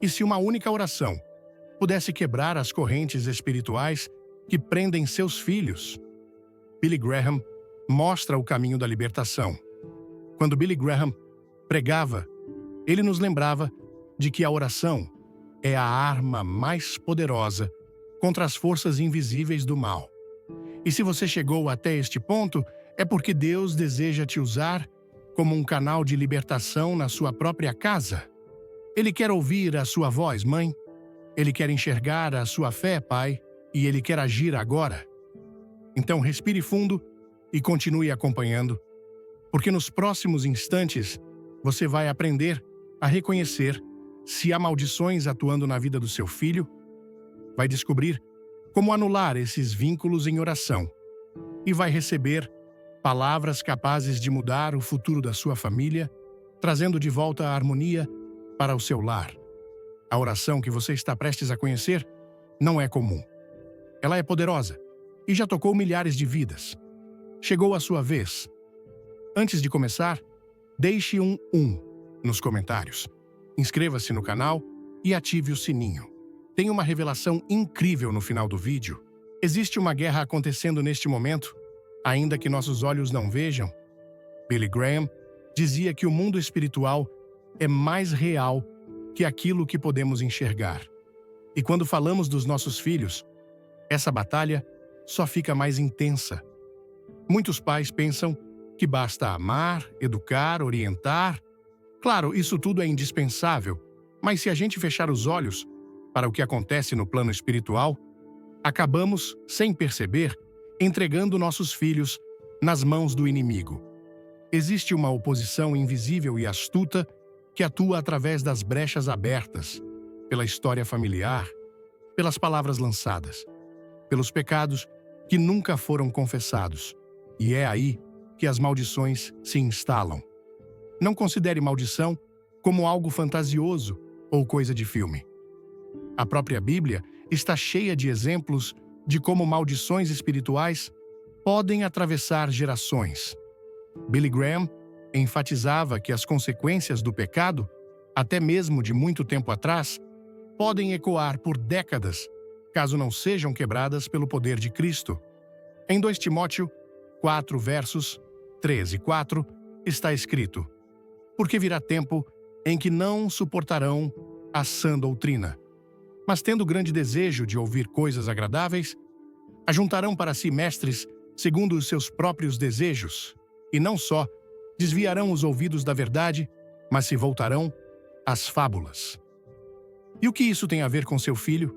E se uma única oração pudesse quebrar as correntes espirituais que prendem seus filhos? Billy Graham mostra o caminho da libertação. Quando Billy Graham pregava, ele nos lembrava de que a oração é a arma mais poderosa contra as forças invisíveis do mal. E se você chegou até este ponto, é porque Deus deseja te usar como um canal de libertação na sua própria casa. Ele quer ouvir a sua voz, mãe. Ele quer enxergar a sua fé, pai, e ele quer agir agora. Então respire fundo e continue acompanhando, porque nos próximos instantes você vai aprender a reconhecer se há maldições atuando na vida do seu filho, vai descobrir como anular esses vínculos em oração e vai receber palavras capazes de mudar o futuro da sua família, trazendo de volta a harmonia para o seu lar. A oração que você está prestes a conhecer não é comum. Ela é poderosa e já tocou milhares de vidas. Chegou a sua vez. Antes de começar, deixe um nos comentários. Inscreva-se no canal e ative o sininho. Tem uma revelação incrível no final do vídeo. Existe uma guerra acontecendo neste momento, ainda que nossos olhos não vejam. Billy Graham dizia que o mundo espiritual é mais real que aquilo que podemos enxergar. E quando falamos dos nossos filhos, essa batalha só fica mais intensa. Muitos pais pensam que basta amar, educar, orientar. Claro, isso tudo é indispensável, mas se a gente fechar os olhos para o que acontece no plano espiritual, acabamos, sem perceber, entregando nossos filhos nas mãos do inimigo. Existe uma oposição invisível e astuta que atua através das brechas abertas, pela história familiar, pelas palavras lançadas, pelos pecados que nunca foram confessados. E é aí que as maldições se instalam. Não considere maldição como algo fantasioso ou coisa de filme. A própria Bíblia está cheia de exemplos de como maldições espirituais podem atravessar gerações. Billy Graham enfatizava que as consequências do pecado, até mesmo de muito tempo atrás, podem ecoar por décadas, caso não sejam quebradas pelo poder de Cristo. Em 2 Timóteo 4, versos 3 e 4, está escrito: porque virá tempo em que não suportarão a sã doutrina, mas tendo grande desejo de ouvir coisas agradáveis, ajuntarão para si mestres segundo os seus próprios desejos, e não só desviarão os ouvidos da verdade, mas se voltarão às fábulas. E o que isso tem a ver com seu filho?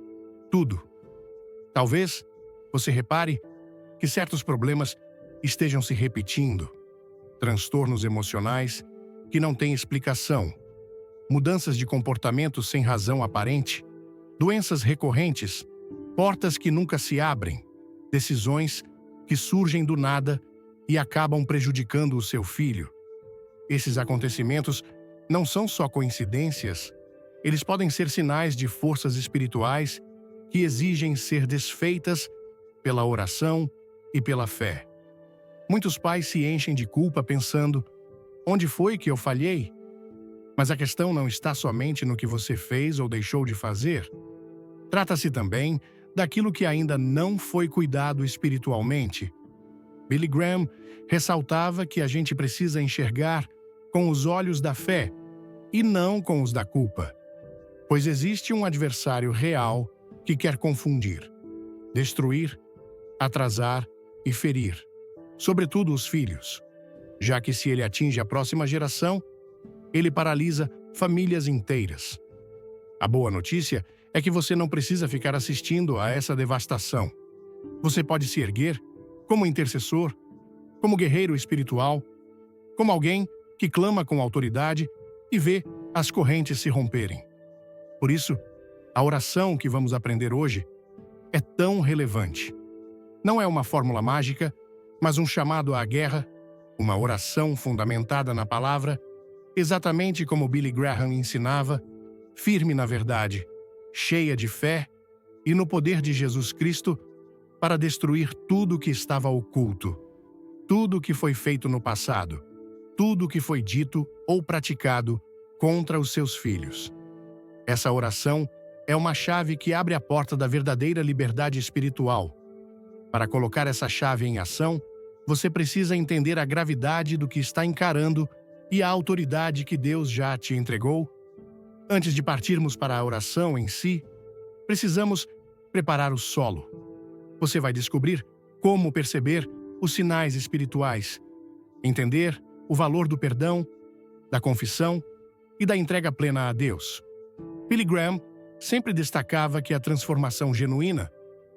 Tudo. Talvez você repare que certos problemas estejam se repetindo, transtornos emocionais que não têm explicação, mudanças de comportamento sem razão aparente, doenças recorrentes, portas que nunca se abrem, decisões que surgem do nada e acabam prejudicando o seu filho. Esses acontecimentos não são só coincidências, eles podem ser sinais de forças espirituais que exigem ser desfeitas pela oração e pela fé. Muitos pais se enchem de culpa pensando: onde foi que eu falhei? Mas a questão não está somente no que você fez ou deixou de fazer. Trata-se também daquilo que ainda não foi cuidado espiritualmente. Billy Graham ressaltava que a gente precisa enxergar com os olhos da fé e não com os da culpa, pois existe um adversário real que quer confundir, destruir, atrasar e ferir, sobretudo os filhos, já que se ele atinge a próxima geração, ele paralisa famílias inteiras. A boa notícia é que você não precisa ficar assistindo a essa devastação. Você pode se erguer como intercessor, como guerreiro espiritual, como alguém que clama com autoridade e vê as correntes se romperem. Por isso, a oração que vamos aprender hoje é tão relevante. Não é uma fórmula mágica, mas um chamado à guerra, uma oração fundamentada na palavra, exatamente como Billy Graham ensinava, firme na verdade, cheia de fé e no poder de Jesus Cristo para destruir tudo que estava oculto, tudo que foi feito no passado, tudo que foi dito ou praticado contra os seus filhos. Essa oração é uma chave que abre a porta da verdadeira liberdade espiritual. Para colocar essa chave em ação, você precisa entender a gravidade do que está encarando e a autoridade que Deus já te entregou. Antes de partirmos para a oração em si, precisamos preparar o solo. Você vai descobrir como perceber os sinais espirituais, entender o valor do perdão, da confissão e da entrega plena a Deus. Billy Graham sempre destacava que a transformação genuína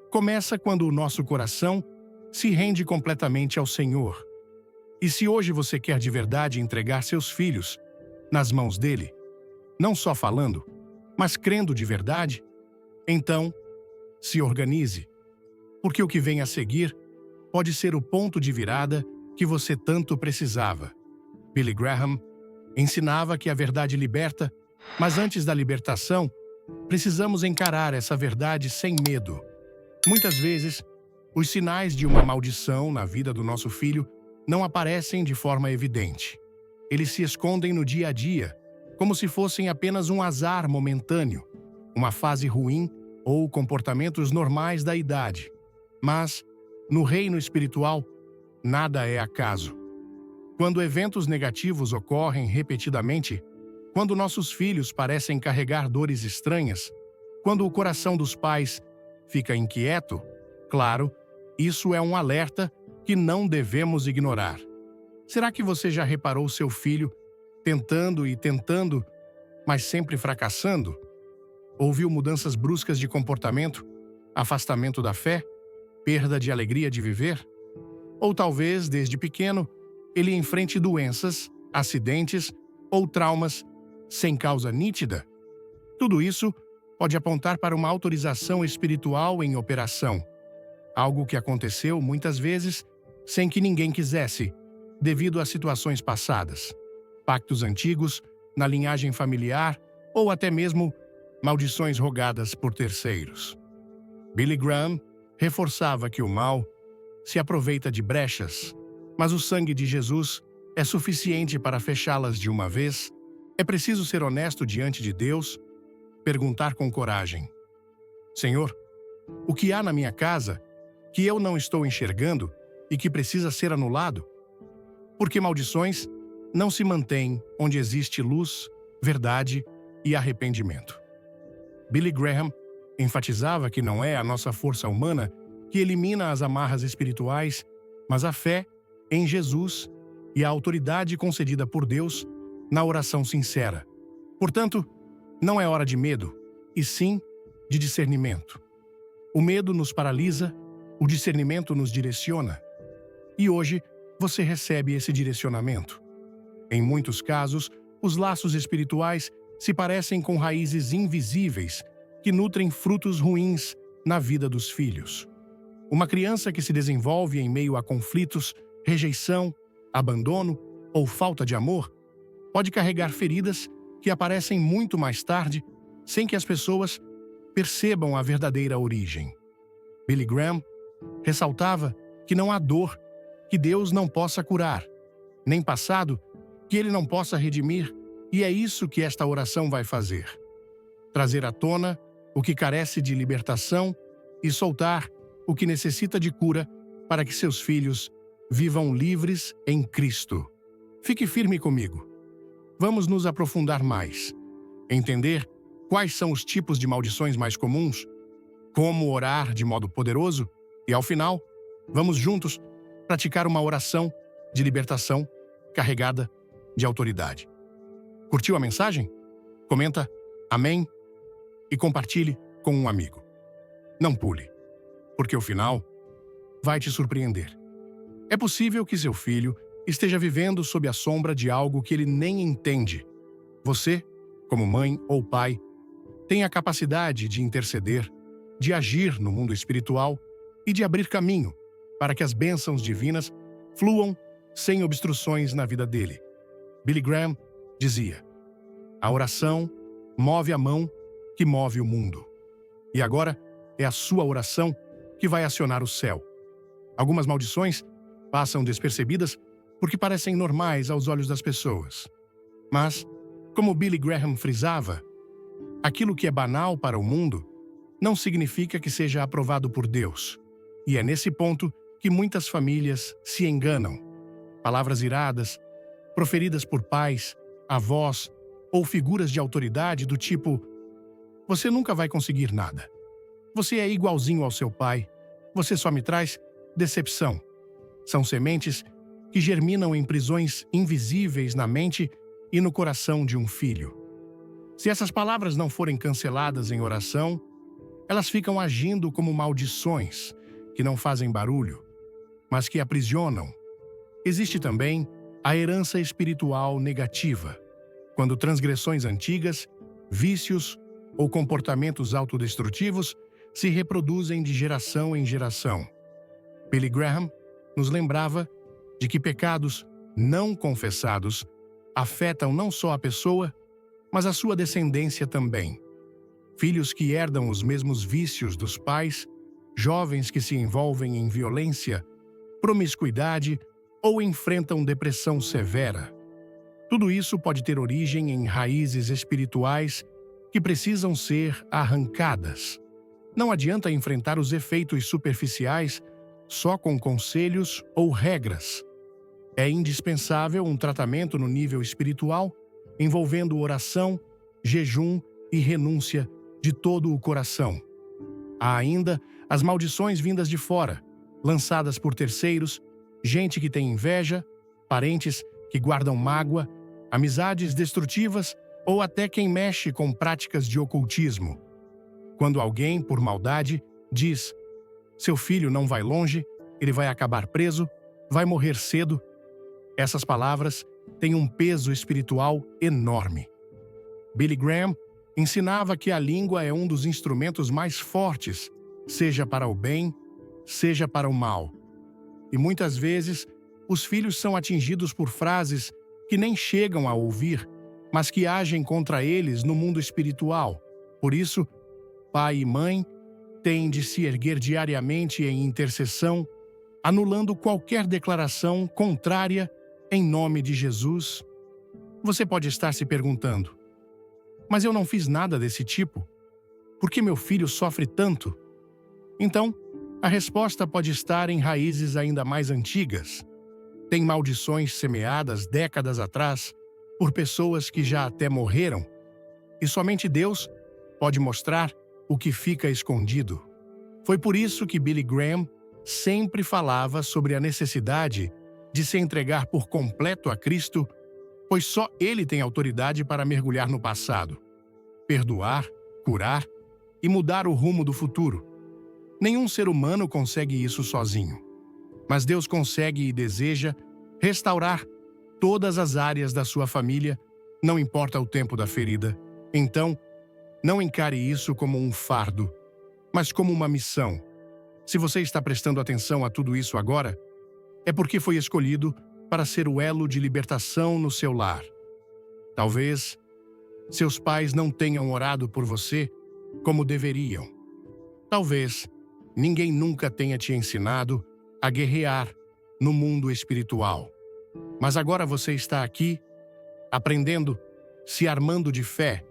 começa quando o nosso coração se rende completamente ao Senhor. E se hoje você quer de verdade entregar seus filhos nas mãos dele, não só falando, mas crendo de verdade, então se organize, porque o que vem a seguir pode ser o ponto de virada que você tanto precisava. Billy Graham ensinava que a verdade liberta, mas antes da libertação, precisamos encarar essa verdade sem medo. Muitas vezes, os sinais de uma maldição na vida do nosso filho não aparecem de forma evidente. Eles se escondem no dia a dia, como se fossem apenas um azar momentâneo, uma fase ruim ou comportamentos normais da idade. Mas, no reino espiritual, nada é acaso. Quando eventos negativos ocorrem repetidamente, quando nossos filhos parecem carregar dores estranhas, quando o coração dos pais fica inquieto, claro, isso é um alerta que não devemos ignorar. Será que você já reparou seu filho tentando e tentando, mas sempre fracassando? Ouviu mudanças bruscas de comportamento, afastamento da fé, perda de alegria de viver? Ou talvez, desde pequeno, ele enfrente doenças, acidentes ou traumas sem causa nítida? Tudo isso pode apontar para uma autorização espiritual em operação. Algo que aconteceu muitas vezes sem que ninguém quisesse, devido a situações passadas, pactos antigos, na linhagem familiar ou até mesmo maldições rogadas por terceiros. Billy Graham reforçava que o mal se aproveita de brechas, mas o sangue de Jesus é suficiente para fechá-las de uma vez. É preciso ser honesto diante de Deus, perguntar com coragem: Senhor, o que há na minha casa que eu não estou enxergando e que precisa ser anulado? Porque maldições não se mantêm onde existe luz, verdade e arrependimento. Billy Graham enfatizava que não é a nossa força humana que elimina as amarras espirituais, mas a fé em Jesus e a autoridade concedida por Deus na oração sincera. Portanto, não é hora de medo, e sim de discernimento. O medo nos paralisa, o discernimento nos direciona. E hoje você recebe esse direcionamento. Em muitos casos, os laços espirituais se parecem com raízes invisíveis que nutrem frutos ruins na vida dos filhos. Uma criança que se desenvolve em meio a conflitos, rejeição, abandono ou falta de amor pode carregar feridas que aparecem muito mais tarde, sem que as pessoas percebam a verdadeira origem. Billy Graham ressaltava que não há dor que Deus não possa curar, nem passado que Ele não possa redimir, e é isso que esta oração vai fazer: trazer à tona o que carece de libertação e soltar o que necessita de cura para que seus filhos vivam livres em Cristo. Fique firme comigo. Vamos nos aprofundar mais, entender quais são os tipos de maldições mais comuns, como orar de modo poderoso e, ao final, vamos juntos praticar uma oração de libertação carregada de autoridade. Curtiu a mensagem? Comenta amém e compartilhe com um amigo. Não pule, porque o final vai te surpreender. É possível que seu filho esteja vivendo sob a sombra de algo que ele nem entende. Você, como mãe ou pai, tem a capacidade de interceder, de agir no mundo espiritual e de abrir caminho para que as bênçãos divinas fluam sem obstruções na vida dele. Billy Graham dizia: a oração move a mão que move o mundo. E agora é a sua oração que vai acionar o céu. Algumas maldições passam despercebidas porque parecem normais aos olhos das pessoas. Mas, como Billy Graham frisava, Aquilo que é banal para o mundo não significa que seja aprovado por Deus. E é nesse ponto que muitas famílias se enganam. Palavras iradas, proferidas por pais, avós ou figuras de autoridade do tipo: "Você nunca vai conseguir nada. Você é igualzinho ao seu pai. Você só me traz decepção." São sementes que germinam em prisões invisíveis na mente e no coração de um filho. Se essas palavras não forem canceladas em oração, elas ficam agindo como maldições que não fazem barulho, mas que aprisionam. Existe também a herança espiritual negativa, quando transgressões antigas, vícios ou comportamentos autodestrutivos se reproduzem de geração em geração. Billy Graham nos lembrava de que pecados não confessados afetam não só a pessoa, mas a sua descendência também. Filhos que herdam os mesmos vícios dos pais, jovens que se envolvem em violência, promiscuidade ou enfrentam depressão severa. Tudo isso pode ter origem em raízes espirituais que precisam ser arrancadas. Não adianta enfrentar os efeitos superficiais só com conselhos ou regras. É indispensável um tratamento no nível espiritual, envolvendo oração, jejum e renúncia de todo o coração. Há ainda as maldições vindas de fora, lançadas por terceiros, gente que tem inveja, parentes que guardam mágoa, amizades destrutivas ou até quem mexe com práticas de ocultismo. Quando alguém, por maldade, diz: "Seu filho não vai longe, ele vai acabar preso, vai morrer cedo", essas palavras têm um peso espiritual enorme. Billy Graham ensinava que a língua é um dos instrumentos mais fortes, seja para o bem, seja para o mal. E muitas vezes, os filhos são atingidos por frases que nem chegam a ouvir, mas que agem contra eles no mundo espiritual. Por isso, pai e mãe têm de se erguer diariamente em intercessão, anulando qualquer declaração contrária em nome de Jesus. Você pode estar se perguntando: "Mas eu não fiz nada desse tipo. Por que meu filho sofre tanto?" Então, a resposta pode estar em raízes ainda mais antigas. Tem maldições semeadas décadas atrás por pessoas que já até morreram, e somente Deus pode mostrar o que fica escondido. Foi por isso que Billy Graham sempre falava sobre a necessidade de se entregar por completo a Cristo, pois só Ele tem autoridade para mergulhar no passado, perdoar, curar e mudar o rumo do futuro. Nenhum ser humano consegue isso sozinho, mas Deus consegue e deseja restaurar todas as áreas da sua família, não importa o tempo da ferida. Então, não encare isso como um fardo, mas como uma missão. Se você está prestando atenção a tudo isso agora, é porque foi escolhido para ser o elo de libertação no seu lar. Talvez seus pais não tenham orado por você como deveriam. Talvez ninguém nunca tenha te ensinado a guerrear no mundo espiritual. Mas agora você está aqui, aprendendo, se armando de fé,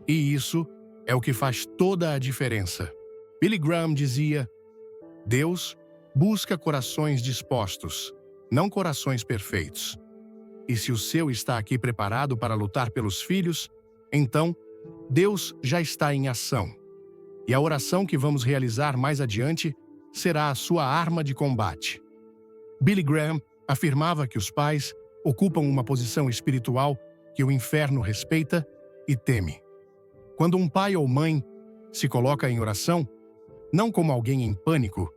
e isso é o que faz toda a diferença. Billy Graham dizia: "Deus busca corações dispostos, não corações perfeitos." E se o seu está aqui preparado para lutar pelos filhos, então Deus já está em ação. E a oração que vamos realizar mais adiante será a sua arma de combate. Billy Graham afirmava que os pais ocupam uma posição espiritual que o inferno respeita e teme. Quando um pai ou mãe se coloca em oração, não como alguém em pânico,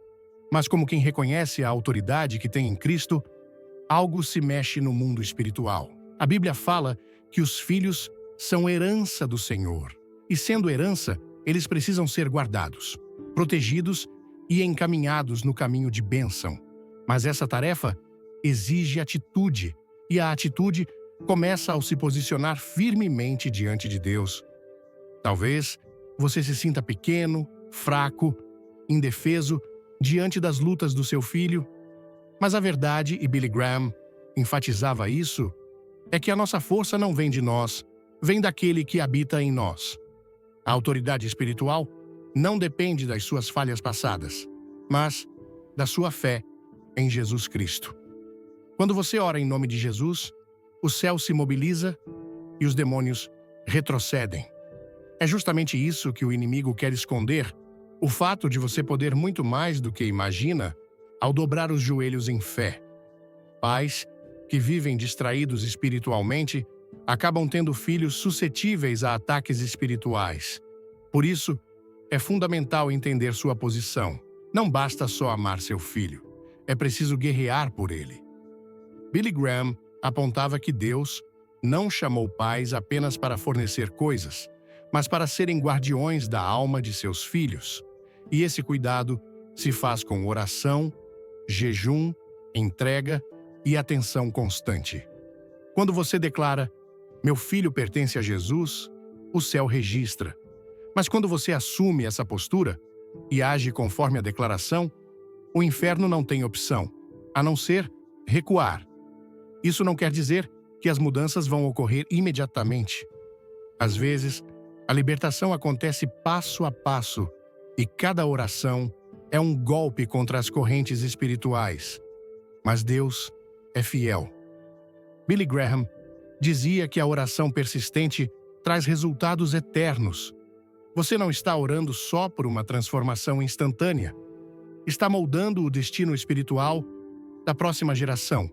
mas como quem reconhece a autoridade que tem em Cristo, algo se mexe no mundo espiritual. A Bíblia fala que os filhos são herança do Senhor. E sendo herança, eles precisam ser guardados, protegidos e encaminhados no caminho de bênção. Mas essa tarefa exige atitude, e a atitude começa ao se posicionar firmemente diante de Deus. Talvez você se sinta pequeno, fraco, indefeso diante das lutas do seu filho, mas a verdade, e Billy Graham enfatizava isso, é que a nossa força não vem de nós, vem daquele que habita em nós. A autoridade espiritual não depende das suas falhas passadas, mas da sua fé em Jesus Cristo. Quando você ora em nome de Jesus, o céu se mobiliza e os demônios retrocedem. É justamente isso que o inimigo quer esconder, o fato de você poder muito mais do que imagina ao dobrar os joelhos em fé. Pais que vivem distraídos espiritualmente acabam tendo filhos suscetíveis a ataques espirituais. Por isso, é fundamental entender sua posição. Não basta só amar seu filho, é preciso guerrear por ele. Billy Graham apontava que Deus não chamou pais apenas para fornecer coisas, mas para serem guardiões da alma de seus filhos. E esse cuidado se faz com oração, jejum, entrega e atenção constante. Quando você declara, meu filho pertence a Jesus, o céu registra. Mas quando você assume essa postura e age conforme a declaração, o inferno não tem opção, a não ser recuar. Isso não quer dizer que as mudanças vão ocorrer imediatamente. Às vezes, a libertação acontece passo a passo e cada oração é um golpe contra as correntes espirituais. Mas Deus é fiel. Billy Graham dizia que a oração persistente traz resultados eternos. Você não está orando só por uma transformação instantânea. Está moldando o destino espiritual da próxima geração,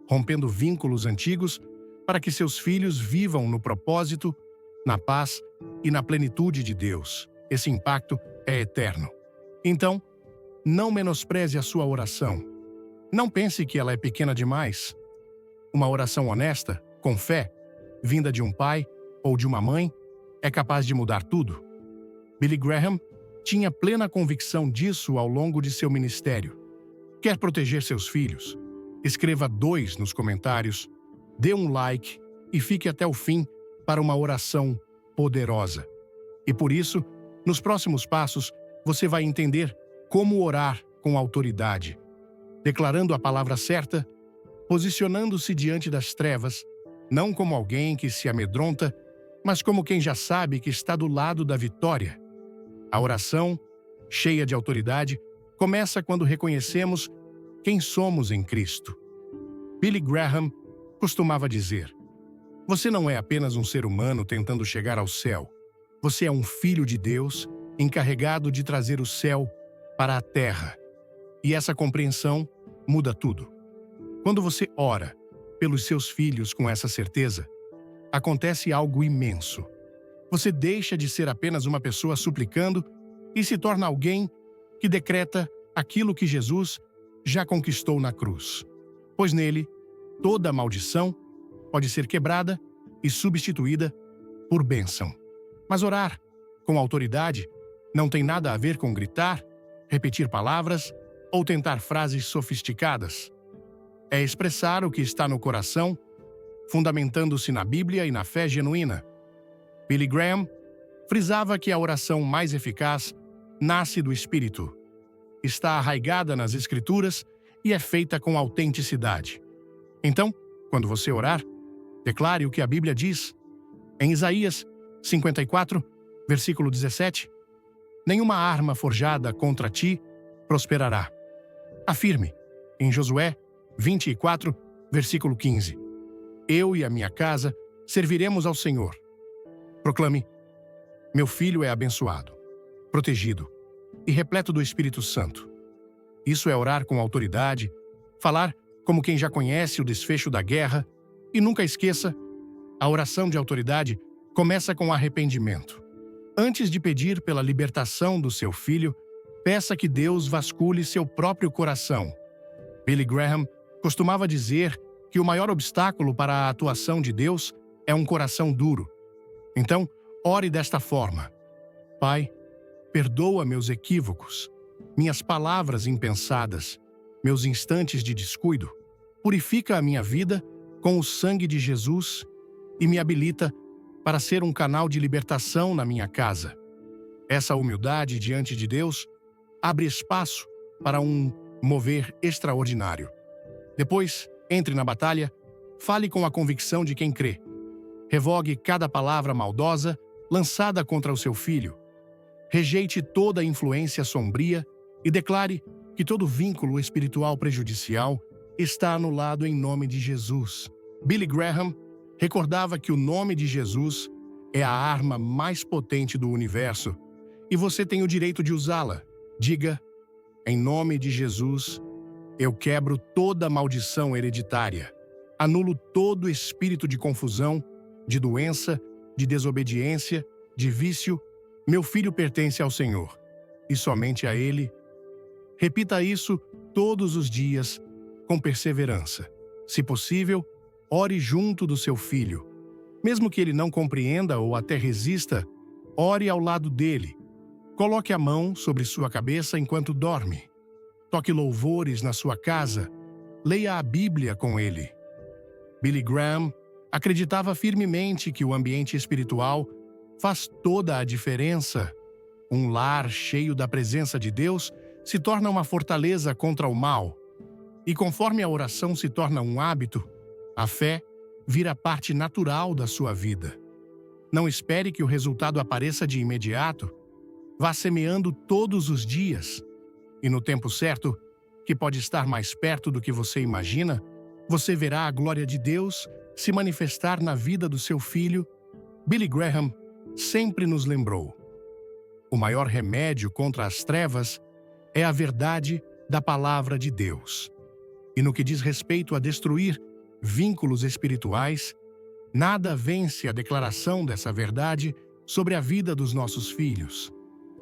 rompendo vínculos antigos para que seus filhos vivam no propósito, na paz e na plenitude de Deus. Esse impacto é eterno. Então, não menospreze a sua oração. Não pense que ela é pequena demais. Uma oração honesta, com fé, vinda de um pai ou de uma mãe, é capaz de mudar tudo. Billy Graham tinha plena convicção disso ao longo de seu ministério. Quer proteger seus filhos? Escreva 2 nos comentários, dê um like e fique até o fim para uma oração poderosa. E por isso, nos próximos passos, você vai entender como orar com autoridade, declarando a palavra certa, posicionando-se diante das trevas, não como alguém que se amedronta, mas como quem já sabe que está do lado da vitória. A oração, cheia de autoridade, começa quando reconhecemos quem somos em Cristo. Billy Graham costumava dizer: você não é apenas um ser humano tentando chegar ao céu. Você é um filho de Deus encarregado de trazer o céu para a terra. E essa compreensão muda tudo. Quando você ora pelos seus filhos com essa certeza, acontece algo imenso. Você deixa de ser apenas uma pessoa suplicando e se torna alguém que decreta aquilo que Jesus já conquistou na cruz. Pois nele, toda maldição pode ser quebrada e substituída por bênção. Mas orar com autoridade não tem nada a ver com gritar, repetir palavras ou tentar frases sofisticadas. É expressar o que está no coração, fundamentando-se na Bíblia e na fé genuína. Billy Graham frisava que a oração mais eficaz nasce do Espírito, está arraigada nas Escrituras e é feita com autenticidade. Então, quando você orar, declare o que a Bíblia diz. Em Isaías 54, versículo 17, nenhuma arma forjada contra ti prosperará. Afirme, em Josué 24, versículo 15, eu e a minha casa serviremos ao Senhor. Proclame, meu filho é abençoado, protegido e repleto do Espírito Santo. Isso é orar com autoridade, falar como quem já conhece o desfecho da guerra e nunca esqueça, a oração de autoridade começa com arrependimento. Antes de pedir pela libertação do seu filho, peça que Deus vasculhe seu próprio coração. Billy Graham costumava dizer que o maior obstáculo para a atuação de Deus é um coração duro. Então, ore desta forma: Pai, perdoa meus equívocos, minhas palavras impensadas, meus instantes de descuido. Purifica a minha vida com o sangue de Jesus e me habilita para ser um canal de libertação na minha casa. Essa humildade diante de Deus abre espaço para um mover extraordinário. Depois, entre na batalha, fale com a convicção de quem crê. Revogue cada palavra maldosa lançada contra o seu filho. Rejeite toda influência sombria e declare que todo vínculo espiritual prejudicial está anulado em nome de Jesus. Billy Graham recordava que o nome de Jesus é a arma mais potente do universo e você tem o direito de usá-la. Diga: em nome de Jesus, eu quebro toda maldição hereditária. Anulo todo espírito de confusão, de doença, de desobediência, de vício. Meu filho pertence ao Senhor, e somente a Ele. Repita isso todos os dias, com perseverança. Se possível, ore junto do seu filho. Mesmo que ele não compreenda ou até resista, ore ao lado dele. Coloque a mão sobre sua cabeça enquanto dorme. Toque louvores na sua casa. Leia a Bíblia com ele. Billy Graham acreditava firmemente que o ambiente espiritual faz toda a diferença. Um lar cheio da presença de Deus se torna uma fortaleza contra o mal. E conforme a oração se torna um hábito, a fé vira parte natural da sua vida. Não espere que o resultado apareça de imediato. Vá semeando todos os dias. E no tempo certo, que pode estar mais perto do que você imagina, você verá a glória de Deus se manifestar na vida do seu filho. Billy Graham sempre nos lembrou: o maior remédio contra as trevas é a verdade da palavra de Deus. E no que diz respeito a destruir vínculos espirituais, nada vence a declaração dessa verdade sobre a vida dos nossos filhos.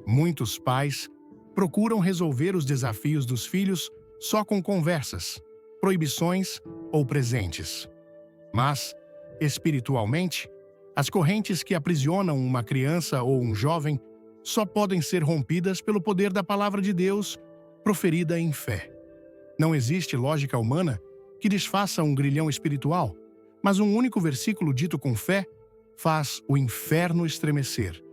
Muitos pais procuram resolver os desafios dos filhos só com conversas, proibições ou presentes. Mas, espiritualmente, as correntes que aprisionam uma criança ou um jovem só podem ser rompidas pelo poder da palavra de Deus proferida em fé. Não existe lógica humana que desfaça um grilhão espiritual, mas um único versículo dito com fé faz o inferno estremecer.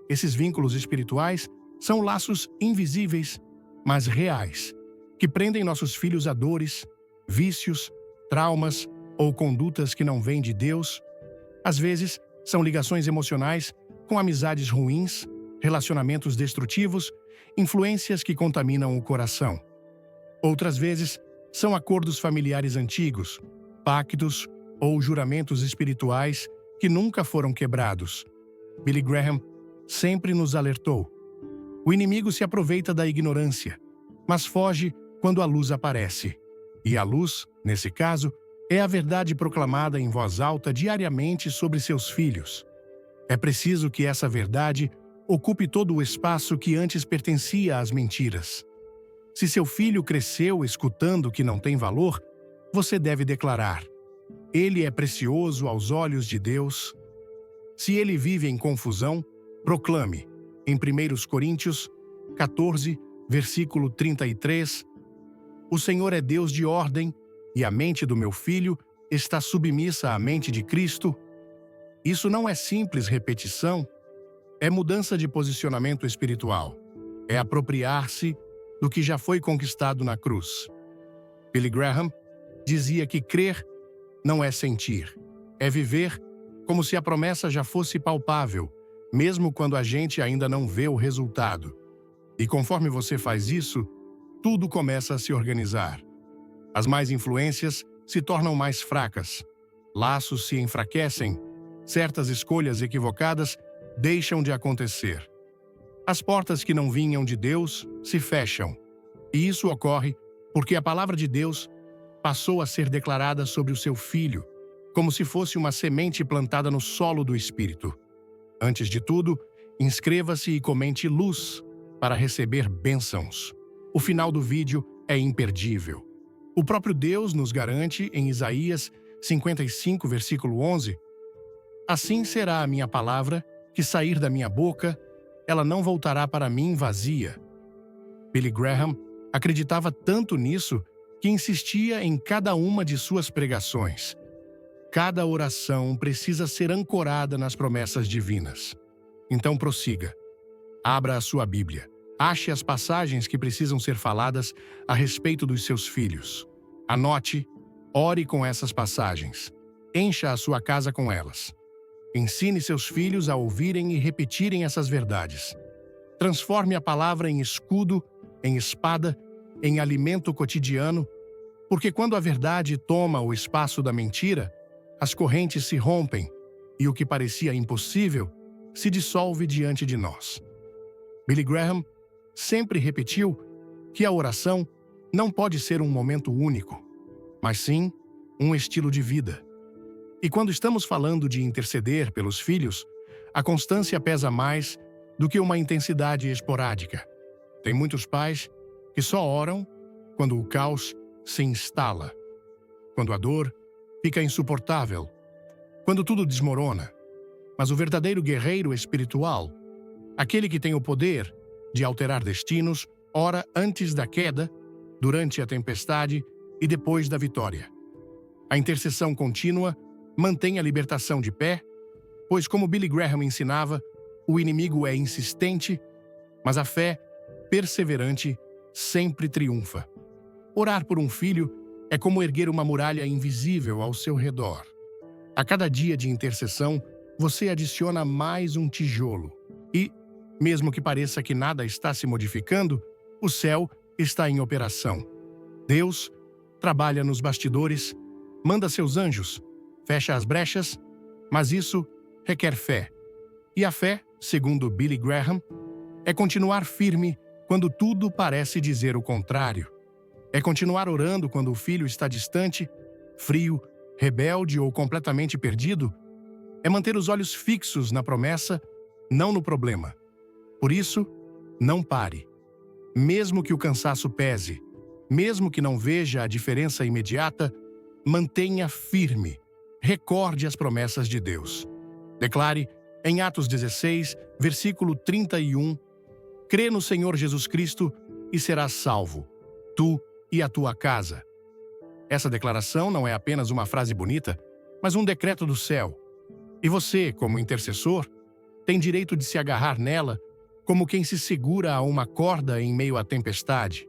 Esses vínculos espirituais são laços invisíveis, mas reais, que prendem nossos filhos a dores, vícios, traumas ou condutas que não vêm de Deus. Às vezes, são ligações emocionais com amizades ruins, relacionamentos destrutivos, influências que contaminam o coração. Outras vezes, são acordos familiares antigos, pactos ou juramentos espirituais que nunca foram quebrados. Billy Graham sempre nos alertou: o inimigo se aproveita da ignorância, mas foge quando a luz aparece. E a luz, nesse caso, é a verdade proclamada em voz alta diariamente sobre seus filhos. É preciso que essa verdade ocupe todo o espaço que antes pertencia às mentiras. Se seu filho cresceu escutando que não tem valor, você deve declarar: ele é precioso aos olhos de Deus. Se ele vive em confusão, proclame, em 1 Coríntios 14, versículo 33, o Senhor é Deus de ordem, e a mente do meu filho está submissa à mente de Cristo. Isso não é simples repetição, é mudança de posicionamento espiritual. É apropriar-se do que já foi conquistado na cruz. Billy Graham dizia que crer não é sentir, é viver como se a promessa já fosse palpável, mesmo quando a gente ainda não vê o resultado. E conforme você faz isso, tudo começa a se organizar. As más influências se tornam mais fracas, laços se enfraquecem, certas escolhas equivocadas deixam de acontecer. As portas que não vinham de Deus se fecham, e isso ocorre porque a palavra de Deus passou a ser declarada sobre o seu filho, como se fosse uma semente plantada no solo do Espírito. Antes de tudo, inscreva-se e comente luz para receber bênçãos. O final do vídeo é imperdível. O próprio Deus nos garante em Isaías 55, versículo 11, assim será a minha palavra que sair da minha boca, ela não voltará para mim vazia. Billy Graham acreditava tanto nisso que insistia em cada uma de suas pregações. Cada oração precisa ser ancorada nas promessas divinas. Então prossiga. Abra a sua Bíblia. Ache as passagens que precisam ser faladas a respeito dos seus filhos. Anote, ore com essas passagens. Encha a sua casa com elas. Ensine seus filhos a ouvirem e repetirem essas verdades. Transforme a palavra em escudo, em espada, em alimento cotidiano, porque quando a verdade toma o espaço da mentira, as correntes se rompem e o que parecia impossível se dissolve diante de nós. Billy Graham sempre repetiu que a oração não pode ser um momento único, mas sim um estilo de vida. E quando estamos falando de interceder pelos filhos, a constância pesa mais do que uma intensidade esporádica. Tem muitos pais que só oram quando o caos se instala, quando a dor fica insuportável, quando tudo desmorona. Mas o verdadeiro guerreiro espiritual, aquele que tem o poder de alterar destinos, ora antes da queda, durante a tempestade e depois da vitória. A intercessão contínua mantém a libertação de pé, pois, como Billy Graham ensinava, o inimigo é insistente, mas a fé, perseverante, sempre triunfa. Orar por um filho é como erguer uma muralha invisível ao seu redor. A cada dia de intercessão, você adiciona mais um tijolo. E, mesmo que pareça que nada está se modificando, o céu está em operação. Deus trabalha nos bastidores, manda seus anjos, fecha as brechas, mas isso requer fé. E a fé, segundo Billy Graham, é continuar firme quando tudo parece dizer o contrário. É continuar orando quando o filho está distante, frio, rebelde ou completamente perdido. É manter os olhos fixos na promessa, não no problema. Por isso, não pare. Mesmo que o cansaço pese, mesmo que não veja a diferença imediata, mantenha firme. Recorde as promessas de Deus. Declare, em Atos 16, versículo 31, crê no Senhor Jesus Cristo e serás salvo, tu e a tua casa. Essa declaração não é apenas uma frase bonita, mas um decreto do céu. E você, como intercessor, tem direito de se agarrar nela como quem se segura a uma corda em meio à tempestade.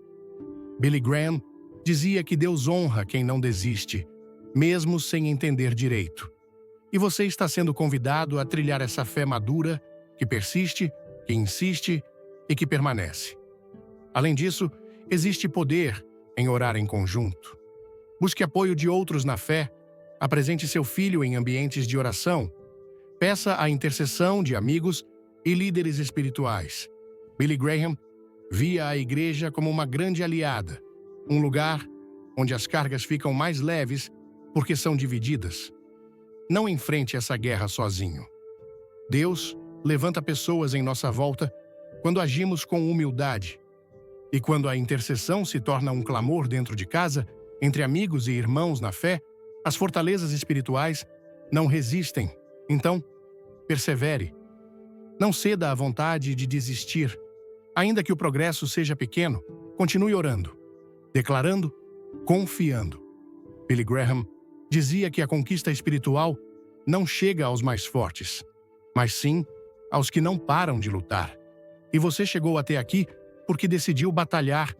Billy Graham dizia que Deus honra quem não desiste, mesmo sem entender direito. E você está sendo convidado a trilhar essa fé madura, que persiste, que insiste e que permanece. Além disso, existe poder em orar em conjunto. Busque apoio de outros na fé, apresente seu filho em ambientes de oração, peça a intercessão de amigos e líderes espirituais. Billy Graham via a igreja como uma grande aliada, um lugar onde as cargas ficam mais leves porque são divididas. Não enfrente essa guerra sozinho. Deus levanta pessoas em nossa volta quando agimos com humildade. E quando a intercessão se torna um clamor dentro de casa, entre amigos e irmãos na fé, as fortalezas espirituais não resistem. Então, persevere. Não ceda à vontade de desistir. Ainda que o progresso seja pequeno, continue orando, declarando, confiando. Billy Graham dizia que a conquista espiritual não chega aos mais fortes, mas sim aos que não param de lutar. E você chegou até aqui porque decidiu batalhar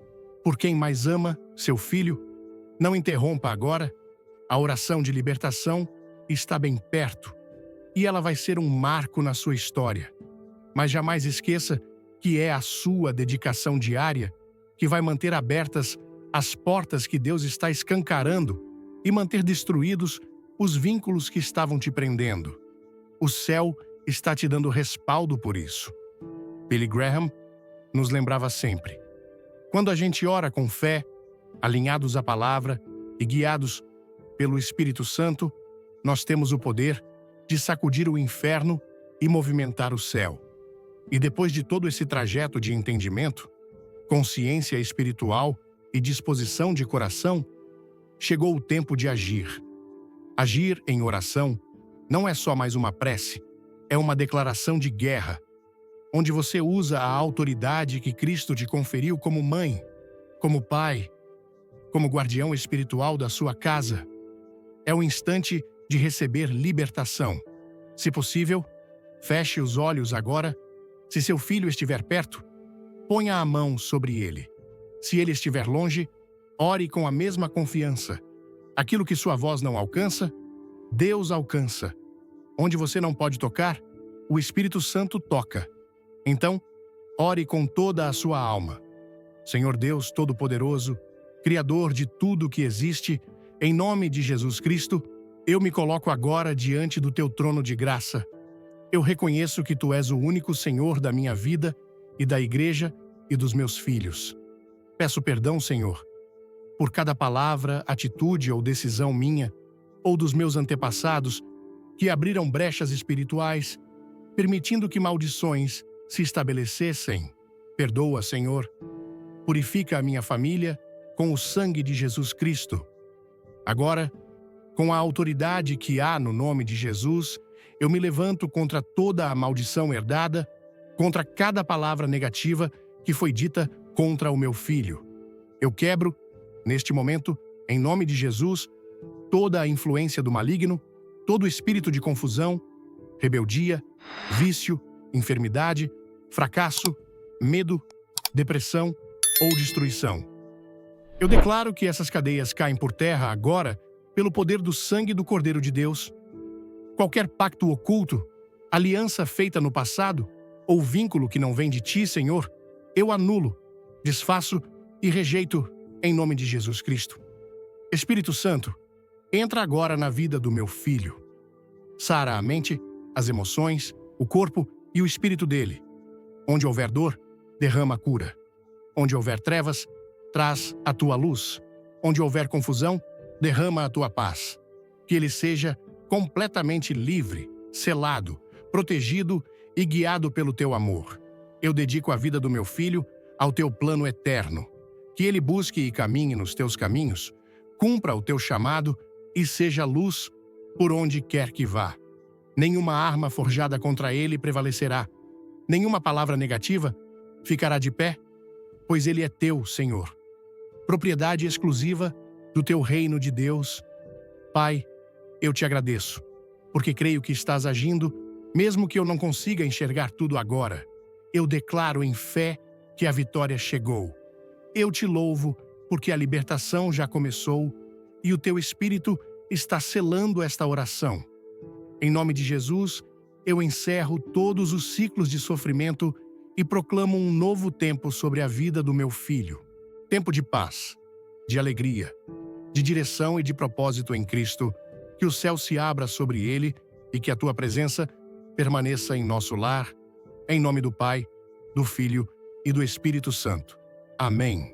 por quem mais ama, seu filho. Não interrompa agora. A oração de libertação está bem perto e ela vai ser um marco na sua história. Mas jamais esqueça que é a sua dedicação diária que vai manter abertas as portas que Deus está escancarando e manter destruídos os vínculos que estavam te prendendo. O céu está te dando respaldo por isso. Billy Graham nos lembrava sempre: quando a gente ora com fé, alinhados à palavra e guiados pelo Espírito Santo, nós temos o poder de sacudir o inferno e movimentar o céu. E depois de todo esse trajeto de entendimento, consciência espiritual e disposição de coração, chegou o tempo de agir. Agir em oração não é só mais uma prece, é uma declaração de guerra, onde você usa a autoridade que Cristo te conferiu como mãe, como pai, como guardião espiritual da sua casa. É o instante de receber libertação. Se possível, feche os olhos agora. Se seu filho estiver perto, ponha a mão sobre ele. Se ele estiver longe, ore com a mesma confiança. Aquilo que sua voz não alcança, Deus alcança. Onde você não pode tocar, o Espírito Santo toca. Então, ore com toda a sua alma. Senhor Deus Todo-Poderoso, Criador de tudo que existe, em nome de Jesus Cristo, eu me coloco agora diante do teu trono de graça. Eu reconheço que tu és o único Senhor da minha vida e da igreja e dos meus filhos. Peço perdão, Senhor, por cada palavra, atitude ou decisão minha ou dos meus antepassados que abriram brechas espirituais, permitindo que maldições se estabelecessem. Perdoa, Senhor. Purifica a minha família com o sangue de Jesus Cristo. Agora, com a autoridade que há no nome de Jesus, eu me levanto contra toda a maldição herdada, contra cada palavra negativa que foi dita contra o meu filho. Eu quebro, neste momento, em nome de Jesus, toda a influência do maligno, todo espírito de confusão, rebeldia, vício, enfermidade, fracasso, medo, depressão ou destruição. Eu declaro que essas cadeias caem por terra agora pelo poder do sangue do Cordeiro de Deus. Qualquer pacto oculto, aliança feita no passado ou vínculo que não vem de ti, Senhor, eu anulo, desfaço e rejeito em nome de Jesus Cristo. Espírito Santo, entra agora na vida do meu filho. Sara a mente, as emoções, o corpo e o espírito dele. Onde houver dor, derrama a cura. Onde houver trevas, traz a tua luz. Onde houver confusão, derrama a tua paz. Que ele seja completamente livre, selado, protegido e guiado pelo teu amor. Eu dedico a vida do meu filho ao teu plano eterno. Que ele busque e caminhe nos teus caminhos, cumpra o teu chamado e seja luz por onde quer que vá. Nenhuma arma forjada contra ele prevalecerá. Nenhuma palavra negativa ficará de pé, pois ele é teu, Senhor. Propriedade exclusiva do teu reino de Deus. Pai, eu te agradeço, porque creio que estás agindo, mesmo que eu não consiga enxergar tudo agora. Eu declaro em fé que a vitória chegou. Eu te louvo, porque a libertação já começou e o teu Espírito está selando esta oração. Em nome de Jesus, eu encerro todos os ciclos de sofrimento e proclamo um novo tempo sobre a vida do meu filho. Tempo de paz, de alegria, de direção e de propósito em Cristo, que o céu se abra sobre ele e que a tua presença permaneça em nosso lar, em nome do Pai, do Filho e do Espírito Santo. Amém.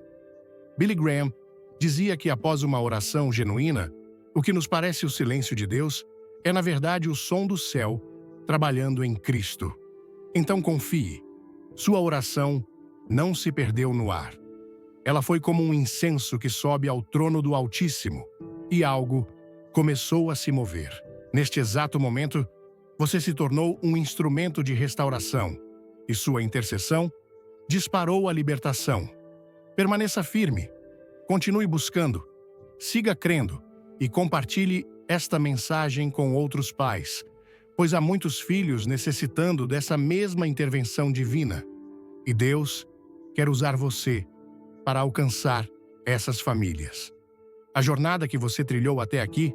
Billy Graham dizia que após uma oração genuína, o que nos parece o silêncio de Deus é, na verdade, o som do céu trabalhando em Cristo. Então confie, sua oração não se perdeu no ar. Ela foi como um incenso que sobe ao trono do Altíssimo, e algo começou a se mover. Neste exato momento, você se tornou um instrumento de restauração, e sua intercessão disparou a libertação. Permaneça firme, continue buscando, siga crendo e compartilhe esta mensagem com outros pais, pois há muitos filhos necessitando dessa mesma intervenção divina. E Deus quer usar você para alcançar essas famílias. A jornada que você trilhou até aqui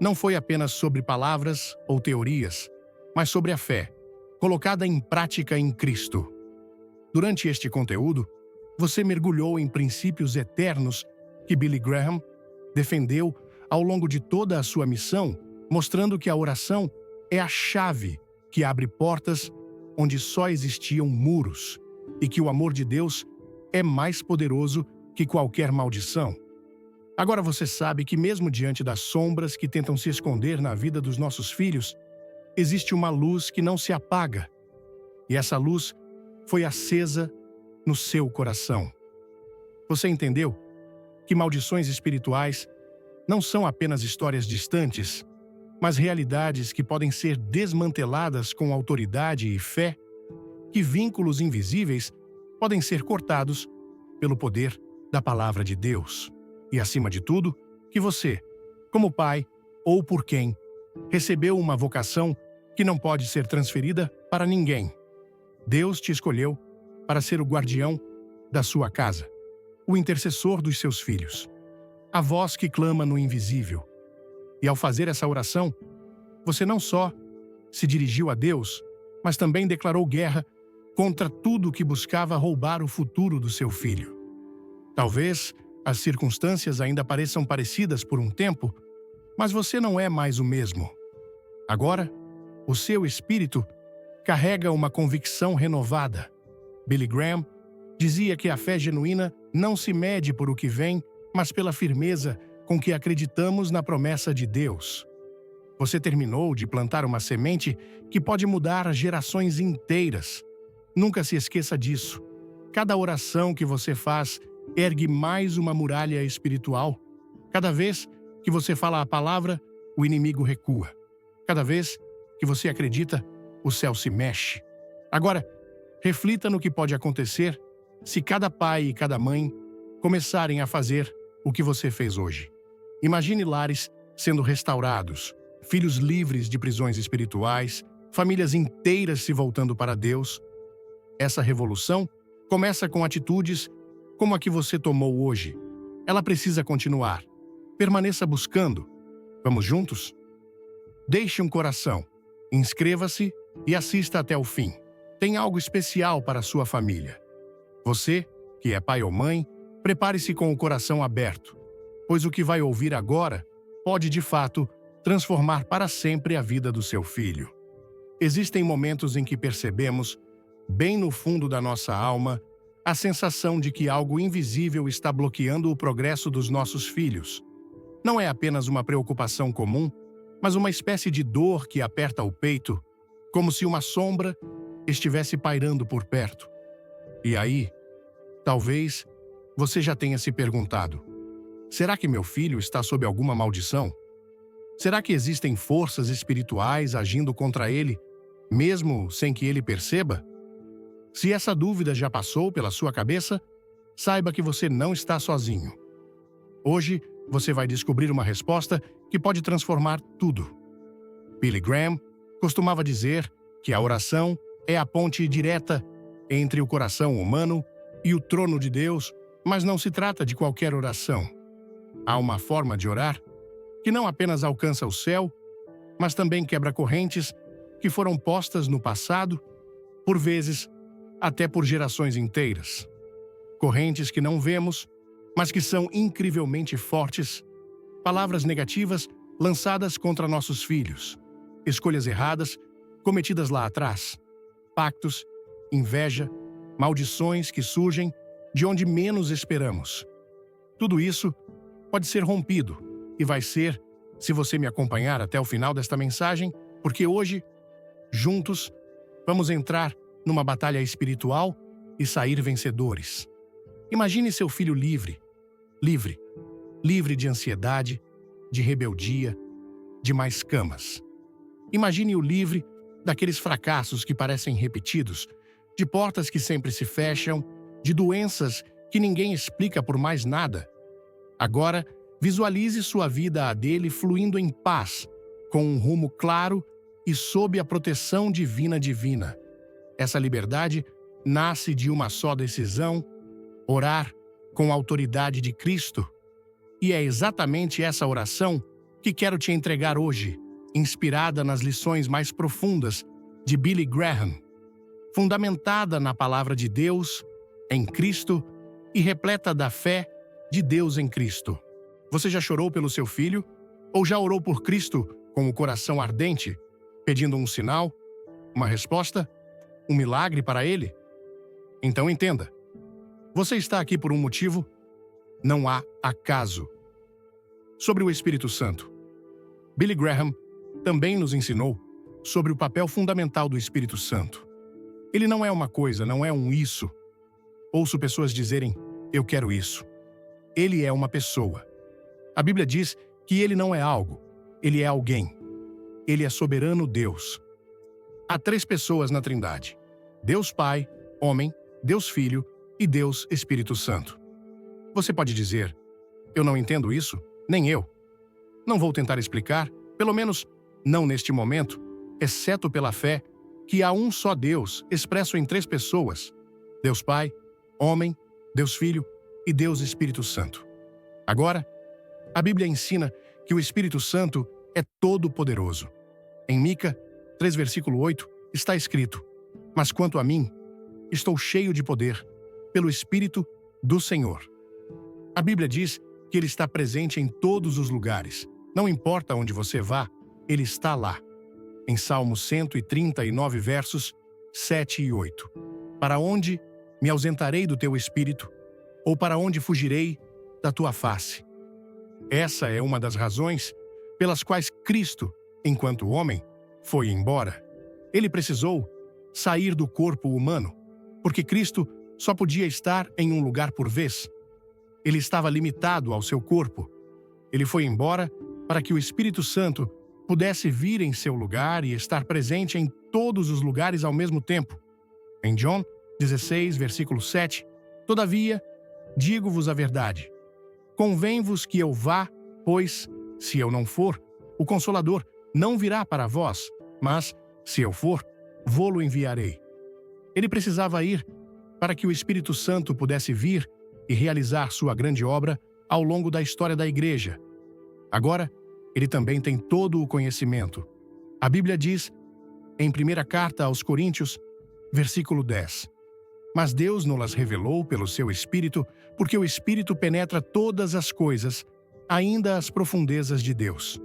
não foi apenas sobre palavras ou teorias, mas sobre a fé, colocada em prática em Cristo. Durante este conteúdo, você mergulhou em princípios eternos que Billy Graham defendeu ao longo de toda a sua missão, mostrando que a oração é a chave que abre portas onde só existiam muros e que o amor de Deus é mais poderoso que qualquer maldição. Agora você sabe que mesmo diante das sombras que tentam se esconder na vida dos nossos filhos, existe uma luz que não se apaga. E essa luz foi acesa no seu coração. Você entendeu que maldições espirituais não são apenas histórias distantes, mas realidades que podem ser desmanteladas com autoridade e fé, que vínculos invisíveis podem ser cortados pelo poder da palavra de Deus. E, acima de tudo, que você, como pai ou por quem, recebeu uma vocação que não pode ser transferida para ninguém. Deus te escolheu para ser o guardião da sua casa, o intercessor dos seus filhos, a voz que clama no invisível. E ao fazer essa oração, você não só se dirigiu a Deus, mas também declarou guerra contra tudo que buscava roubar o futuro do seu filho. Talvez as circunstâncias ainda pareçam parecidas por um tempo, mas você não é mais o mesmo. Agora, o seu espírito carrega uma convicção renovada. Billy Graham dizia que a fé genuína não se mede por o que vem, mas pela firmeza com que acreditamos na promessa de Deus. Você terminou de plantar uma semente que pode mudar gerações inteiras. Nunca se esqueça disso. Cada oração que você faz ergue mais uma muralha espiritual. Cada vez que você fala a palavra, o inimigo recua. Cada vez que você acredita, o céu se mexe. Agora, reflita no que pode acontecer se cada pai e cada mãe começarem a fazer o que você fez hoje. Imagine lares sendo restaurados, filhos livres de prisões espirituais, famílias inteiras se voltando para Deus. Essa revolução começa com atitudes como a que você tomou hoje. Ela precisa continuar. Permaneça buscando. Vamos juntos? Deixe um coração, inscreva-se e assista até o fim. Tem algo especial para a sua família. Você, que é pai ou mãe, prepare-se com o coração aberto, pois o que vai ouvir agora pode, de fato, transformar para sempre a vida do seu filho. Existem momentos em que percebemos, bem no fundo da nossa alma, a sensação de que algo invisível está bloqueando o progresso dos nossos filhos. Não é apenas uma preocupação comum, mas uma espécie de dor que aperta o peito, como se uma sombra estivesse pairando por perto. E aí, talvez, você já tenha se perguntado: será que meu filho está sob alguma maldição? Será que existem forças espirituais agindo contra ele, mesmo sem que ele perceba? Se essa dúvida já passou pela sua cabeça, saiba que você não está sozinho. Hoje, você vai descobrir uma resposta que pode transformar tudo. Billy Graham costumava dizer que a oração é a ponte direta entre o coração humano e o trono de Deus, mas não se trata de qualquer oração. Há uma forma de orar que não apenas alcança o céu, mas também quebra correntes que foram postas no passado, por vezes até por gerações inteiras. Correntes que não vemos, mas que são incrivelmente fortes. Palavras negativas lançadas contra nossos filhos. Escolhas erradas cometidas lá atrás. Pactos, inveja, maldições que surgem de onde menos esperamos. Tudo isso pode ser rompido e vai ser, se você me acompanhar até o final desta mensagem, porque hoje, juntos, vamos entrar numa batalha espiritual e sair vencedores. Imagine seu filho livre de ansiedade, de rebeldia, de mais camas. Imagine-o livre daqueles fracassos que parecem repetidos, de portas que sempre se fecham, de doenças que ninguém explica por mais nada. Agora, visualize sua vida a dele fluindo em paz, com um rumo claro e sob a proteção divina. Essa liberdade nasce de uma só decisão: orar com a autoridade de Cristo. E é exatamente essa oração que quero te entregar hoje, inspirada nas lições mais profundas de Billy Graham, fundamentada na palavra de Deus, em Cristo e repleta da fé de Deus em Cristo. Você já chorou pelo seu filho? Ou já orou por Cristo com o coração ardente, pedindo um sinal, uma resposta, um milagre para ele? Então entenda. Você está aqui por um motivo. Não há acaso. Sobre o Espírito Santo. Billy Graham também nos ensinou sobre o papel fundamental do Espírito Santo. Ele não é uma coisa, não é um isso. Ouço pessoas dizerem, eu quero isso. Ele é uma pessoa. A Bíblia diz que ele não é algo, ele é alguém. Ele é soberano Deus. Há 3 pessoas na Trindade: Deus Pai, Homem, Deus Filho e Deus Espírito Santo. Você pode dizer, eu não entendo isso, nem eu. Não vou tentar explicar, pelo menos não neste momento, exceto pela fé, que há um só Deus expresso em 3 pessoas: Deus Pai, Homem, Deus Filho e Deus Espírito Santo. Agora, a Bíblia ensina que o Espírito Santo é todo-poderoso. Em Mica 3, versículo 8, está escrito: Mas quanto a mim, estou cheio de poder, pelo Espírito do Senhor. A Bíblia diz que Ele está presente em todos os lugares. Não importa onde você vá, Ele está lá. Em Salmo 139, versos 7 e 8. Para onde me ausentarei do teu Espírito? Ou para onde fugirei da tua face? Essa é uma das razões pelas quais Cristo, enquanto homem, foi embora. Ele precisou sair do corpo humano, porque Cristo só podia estar em um lugar por vez. Ele estava limitado ao seu corpo. Ele foi embora para que o Espírito Santo pudesse vir em seu lugar e estar presente em todos os lugares ao mesmo tempo. Em João 16, versículo 7, Todavia, digo-vos a verdade. Convém-vos que eu vá, pois, se eu não for, o Consolador não virá para vós, mas, se eu for, vô-lo enviarei. Ele precisava ir para que o Espírito Santo pudesse vir e realizar sua grande obra ao longo da história da Igreja. Agora, ele também tem todo o conhecimento. A Bíblia diz, em 1ª Carta aos Coríntios, versículo 10, Mas Deus nos revelou pelo seu Espírito, porque o Espírito penetra todas as coisas, ainda as profundezas de Deus.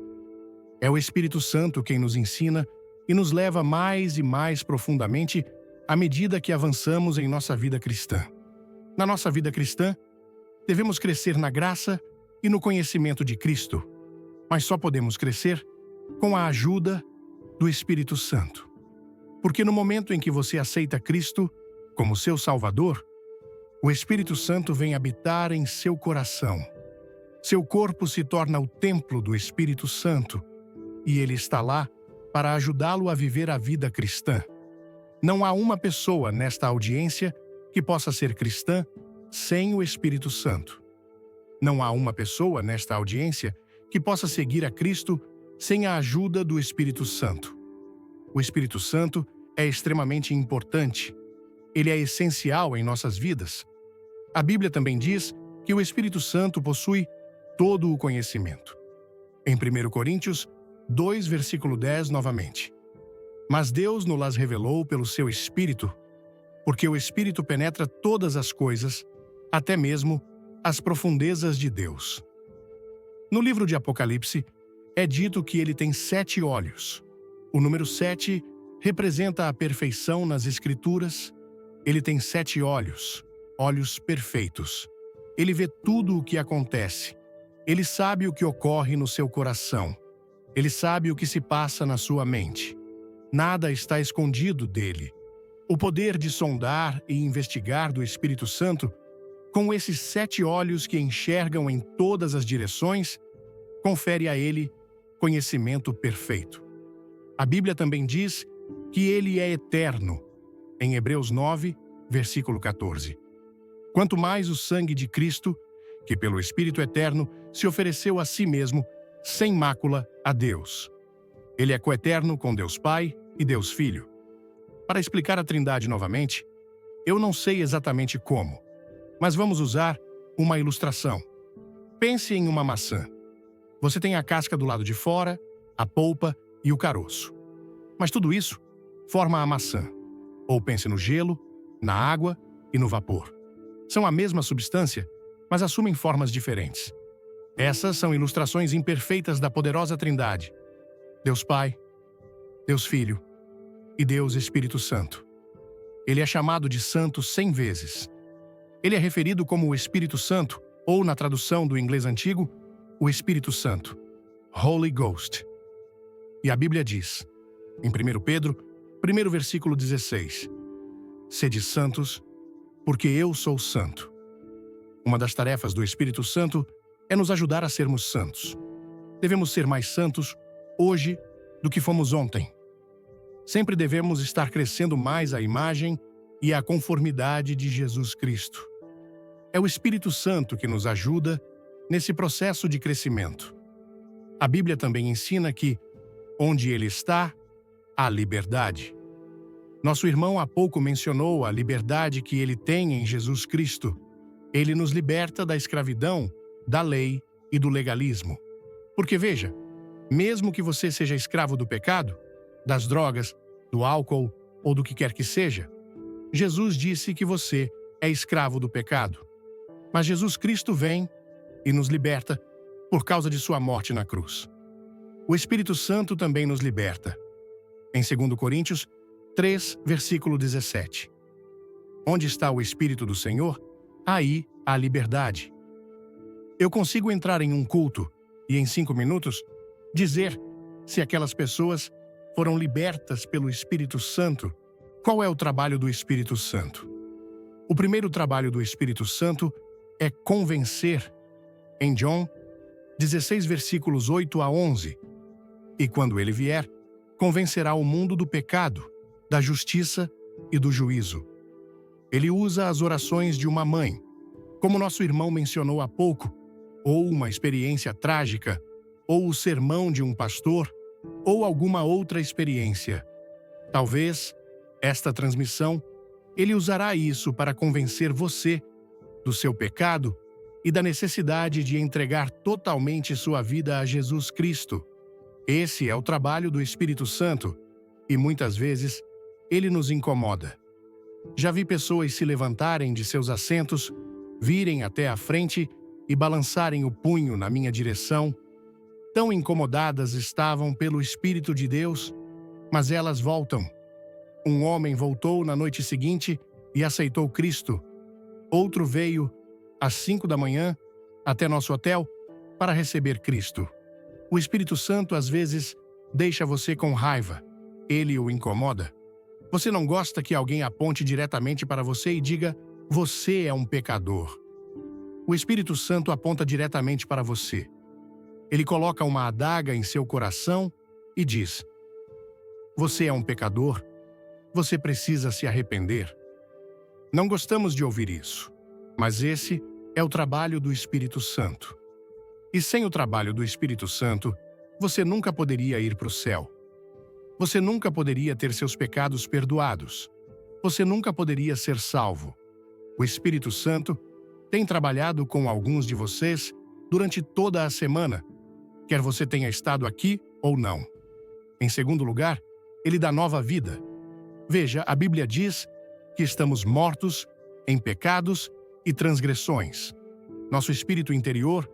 É o Espírito Santo quem nos ensina e nos leva mais e mais profundamente à medida que avançamos em nossa vida cristã. Na nossa vida cristã, devemos crescer na graça e no conhecimento de Cristo, mas só podemos crescer com a ajuda do Espírito Santo. Porque no momento em que você aceita Cristo como seu Salvador, o Espírito Santo vem habitar em seu coração. Seu corpo se torna o templo do Espírito Santo e ele está lá para ajudá-lo a viver a vida cristã. Não há uma pessoa nesta audiência que possa ser cristã sem o Espírito Santo. Não há uma pessoa nesta audiência que possa seguir a Cristo sem a ajuda do Espírito Santo. O Espírito Santo é extremamente importante. Ele é essencial em nossas vidas. A Bíblia também diz que o Espírito Santo possui todo o conhecimento. Em 1 Coríntios 2, versículo 10, novamente. Mas Deus nos revelou pelo seu Espírito, porque o Espírito penetra todas as coisas, até mesmo as profundezas de Deus. No livro de Apocalipse, é dito que ele tem 7 olhos. O número 7 representa a perfeição nas Escrituras. Ele tem 7 olhos, olhos perfeitos. Ele vê tudo o que acontece. Ele sabe o que ocorre no seu coração. Ele sabe o que se passa na sua mente. Nada está escondido dele. O poder de sondar e investigar do Espírito Santo, com esses 7 olhos que enxergam em todas as direções, confere a ele conhecimento perfeito. A Bíblia também diz que ele é eterno, em Hebreus 9, versículo 14. Quanto mais o sangue de Cristo, que pelo Espírito eterno se ofereceu a si mesmo, sem mácula, a Deus. Ele é coeterno com Deus Pai e Deus Filho. Para explicar a Trindade novamente, eu não sei exatamente como, mas vamos usar uma ilustração. Pense em uma maçã. Você tem a casca do lado de fora, a polpa e o caroço. Mas tudo isso forma a maçã. Ou pense no gelo, na água e no vapor. São a mesma substância, mas assumem formas diferentes. Essas são ilustrações imperfeitas da poderosa Trindade. Deus Pai, Deus Filho e Deus Espírito Santo. Ele é chamado de Santo 100 vezes. Ele é referido como o Espírito Santo, ou na tradução do inglês antigo, o Espírito Santo, Holy Ghost. E a Bíblia diz, em 1 Pedro, 1º versículo 16, Sede santos, porque eu sou santo. Uma das tarefas do Espírito Santo é nos ajudar a sermos santos. Devemos ser mais santos hoje do que fomos ontem. Sempre devemos estar crescendo mais à imagem e à conformidade de Jesus Cristo. É o Espírito Santo que nos ajuda nesse processo de crescimento. A Bíblia também ensina que, onde Ele está, há liberdade. Nosso irmão há pouco mencionou a liberdade que Ele tem em Jesus Cristo. Ele nos liberta da escravidão, da lei e do legalismo. Porque veja, mesmo que você seja escravo do pecado, das drogas, do álcool ou do que quer que seja, Jesus disse que você é escravo do pecado. Mas Jesus Cristo vem e nos liberta por causa de sua morte na cruz. O Espírito Santo também nos liberta. Em 2 Coríntios 3, versículo 17. Onde está o Espírito do Senhor, aí há liberdade. Eu consigo entrar em um culto e, em 5 minutos, dizer se aquelas pessoas foram libertas pelo Espírito Santo. Qual é o trabalho do Espírito Santo? O primeiro trabalho do Espírito Santo é convencer. Em João 16, versículos 8 a 11. E quando ele vier, convencerá o mundo do pecado, da justiça e do juízo. Ele usa as orações de uma mãe, como nosso irmão mencionou há pouco, ou uma experiência trágica, ou o sermão de um pastor, ou alguma outra experiência. Talvez, esta transmissão, ele usará isso para convencer você do seu pecado e da necessidade de entregar totalmente sua vida a Jesus Cristo. Esse é o trabalho do Espírito Santo e, muitas vezes, ele nos incomoda. Já vi pessoas se levantarem de seus assentos, virem até a frente e balançarem o punho na minha direção. Tão incomodadas estavam pelo Espírito de Deus, mas elas voltam. Um homem voltou na noite seguinte e aceitou Cristo. Outro veio às 5 da manhã até nosso hotel para receber Cristo. O Espírito Santo às vezes deixa você com raiva. Ele o incomoda. Você não gosta que alguém aponte diretamente para você e diga: você é um pecador. O Espírito Santo aponta diretamente para você. Ele coloca uma adaga em seu coração e diz: você é um pecador. Você precisa se arrepender. Não gostamos de ouvir isso, mas esse é o trabalho do Espírito Santo. E sem o trabalho do Espírito Santo, você nunca poderia ir para o céu. Você nunca poderia ter seus pecados perdoados. Você nunca poderia ser salvo. O Espírito Santo tem trabalhado com alguns de vocês durante toda a semana, quer você tenha estado aqui ou não. Em segundo lugar, ele dá nova vida. Veja, a Bíblia diz que estamos mortos em pecados e transgressões. Nosso espírito interior,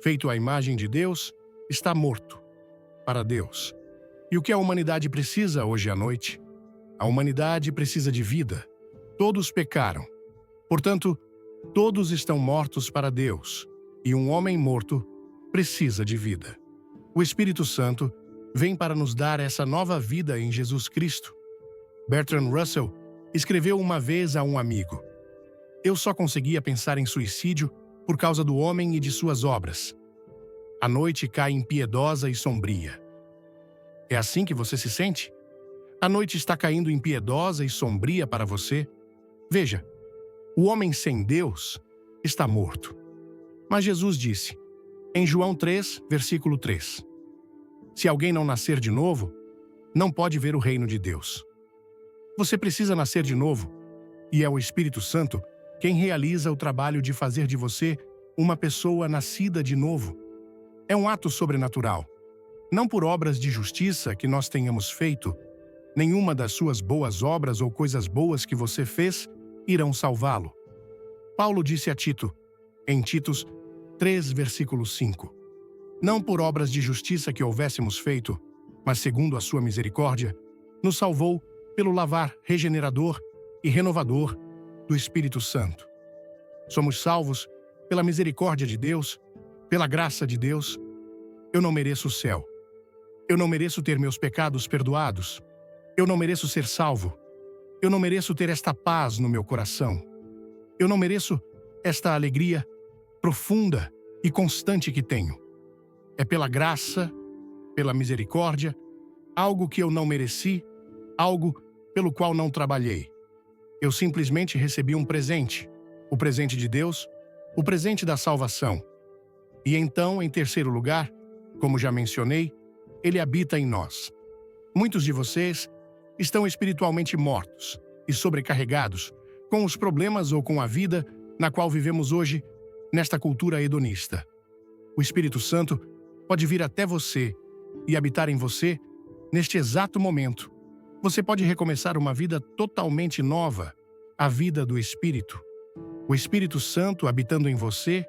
feito à imagem de Deus, está morto para Deus. E o que a humanidade precisa hoje à noite? A humanidade precisa de vida. Todos pecaram. Portanto, todos estão mortos para Deus. E um homem morto precisa de vida. O Espírito Santo vem para nos dar essa nova vida em Jesus Cristo. Bertrand Russell escreveu uma vez a um amigo: eu só conseguia pensar em suicídio por causa do homem e de suas obras. A noite cai impiedosa e sombria. É assim que você se sente? A noite está caindo impiedosa e sombria para você? Veja, o homem sem Deus está morto. Mas Jesus disse, em João 3, versículo 3, se alguém não nascer de novo, não pode ver o reino de Deus. Você precisa nascer de novo, e é o Espírito Santo quem realiza o trabalho de fazer de você uma pessoa nascida de novo. É um ato sobrenatural. Não por obras de justiça que nós tenhamos feito, nenhuma das suas boas obras ou coisas boas que você fez irão salvá-lo. Paulo disse a Tito, em Titos 3, versículo 5, não por obras de justiça que houvéssemos feito, mas segundo a sua misericórdia, nos salvou pelo lavar regenerador e renovador do Espírito Santo. Somos salvos pela misericórdia de Deus, pela graça de Deus. Eu não mereço o céu. Eu não mereço ter meus pecados perdoados. Eu não mereço ser salvo. Eu não mereço ter esta paz no meu coração. Eu não mereço esta alegria profunda e constante que tenho. É pela graça, pela misericórdia, algo que eu não mereci, algo pelo qual não trabalhei. Eu simplesmente recebi um presente, o presente de Deus, o presente da salvação. E então, em terceiro lugar, como já mencionei, ele habita em nós. Muitos de vocês estão espiritualmente mortos e sobrecarregados com os problemas ou com a vida na qual vivemos hoje, nesta cultura hedonista. O Espírito Santo pode vir até você e habitar em você Neste exato momento, você pode recomeçar uma vida totalmente nova, a vida do Espírito. O Espírito Santo habitando em você,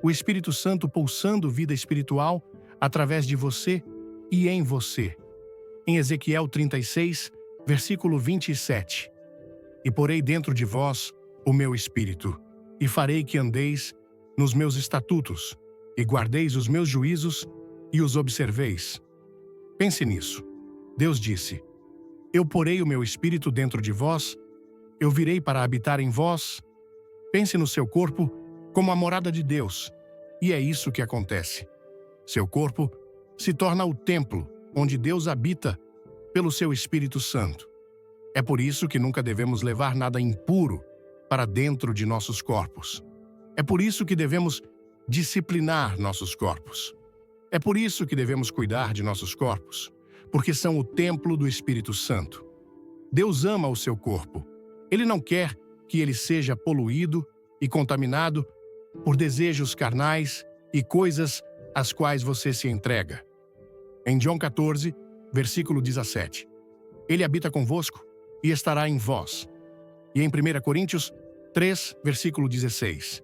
o Espírito Santo pulsando vida espiritual através de você e em você. Em Ezequiel 36, versículo 27. E porei dentro de vós o meu Espírito, e farei que andeis nos meus estatutos, e guardeis os meus juízos e os observeis. Pense nisso. Deus disse: eu porei o meu Espírito dentro de vós, eu virei para habitar em vós. Pense no seu corpo como a morada de Deus, e é isso que acontece. Seu corpo se torna o templo onde Deus habita pelo seu Espírito Santo. É por isso que nunca devemos levar nada impuro para dentro de nossos corpos. É por isso que devemos disciplinar nossos corpos. É por isso que devemos cuidar de nossos corpos, porque são o templo do Espírito Santo. Deus ama o seu corpo. Ele não quer que ele seja poluído e contaminado por desejos carnais e coisas às quais você se entrega. Em João 14, versículo 17. Ele habita convosco e estará em vós. E em 1 Coríntios 3, versículo 16.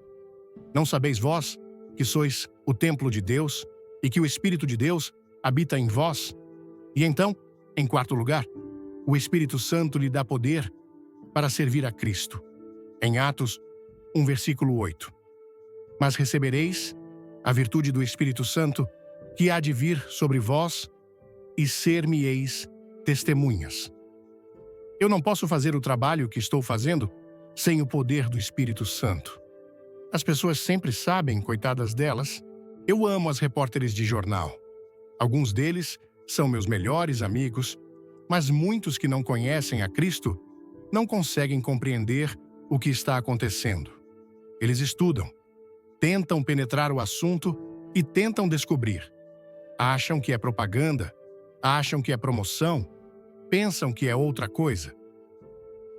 Não sabeis vós que sois o templo de Deus e que o Espírito de Deus habita em vós? E então, em quarto lugar, o Espírito Santo lhe dá poder para servir a Cristo. Em Atos 1, versículo 8. Mas recebereis a virtude do Espírito Santo, que há de vir sobre vós, e ser-me-eis testemunhas. Eu não posso fazer o trabalho que estou fazendo sem o poder do Espírito Santo. As pessoas sempre sabem, coitadas delas, eu amo as repórteres de jornal. Alguns deles são meus melhores amigos, mas muitos que não conhecem a Cristo não conseguem compreender o que está acontecendo. Eles estudam, tentam penetrar o assunto e tentam descobrir. Acham que é propaganda, acham que é promoção, pensam que é outra coisa.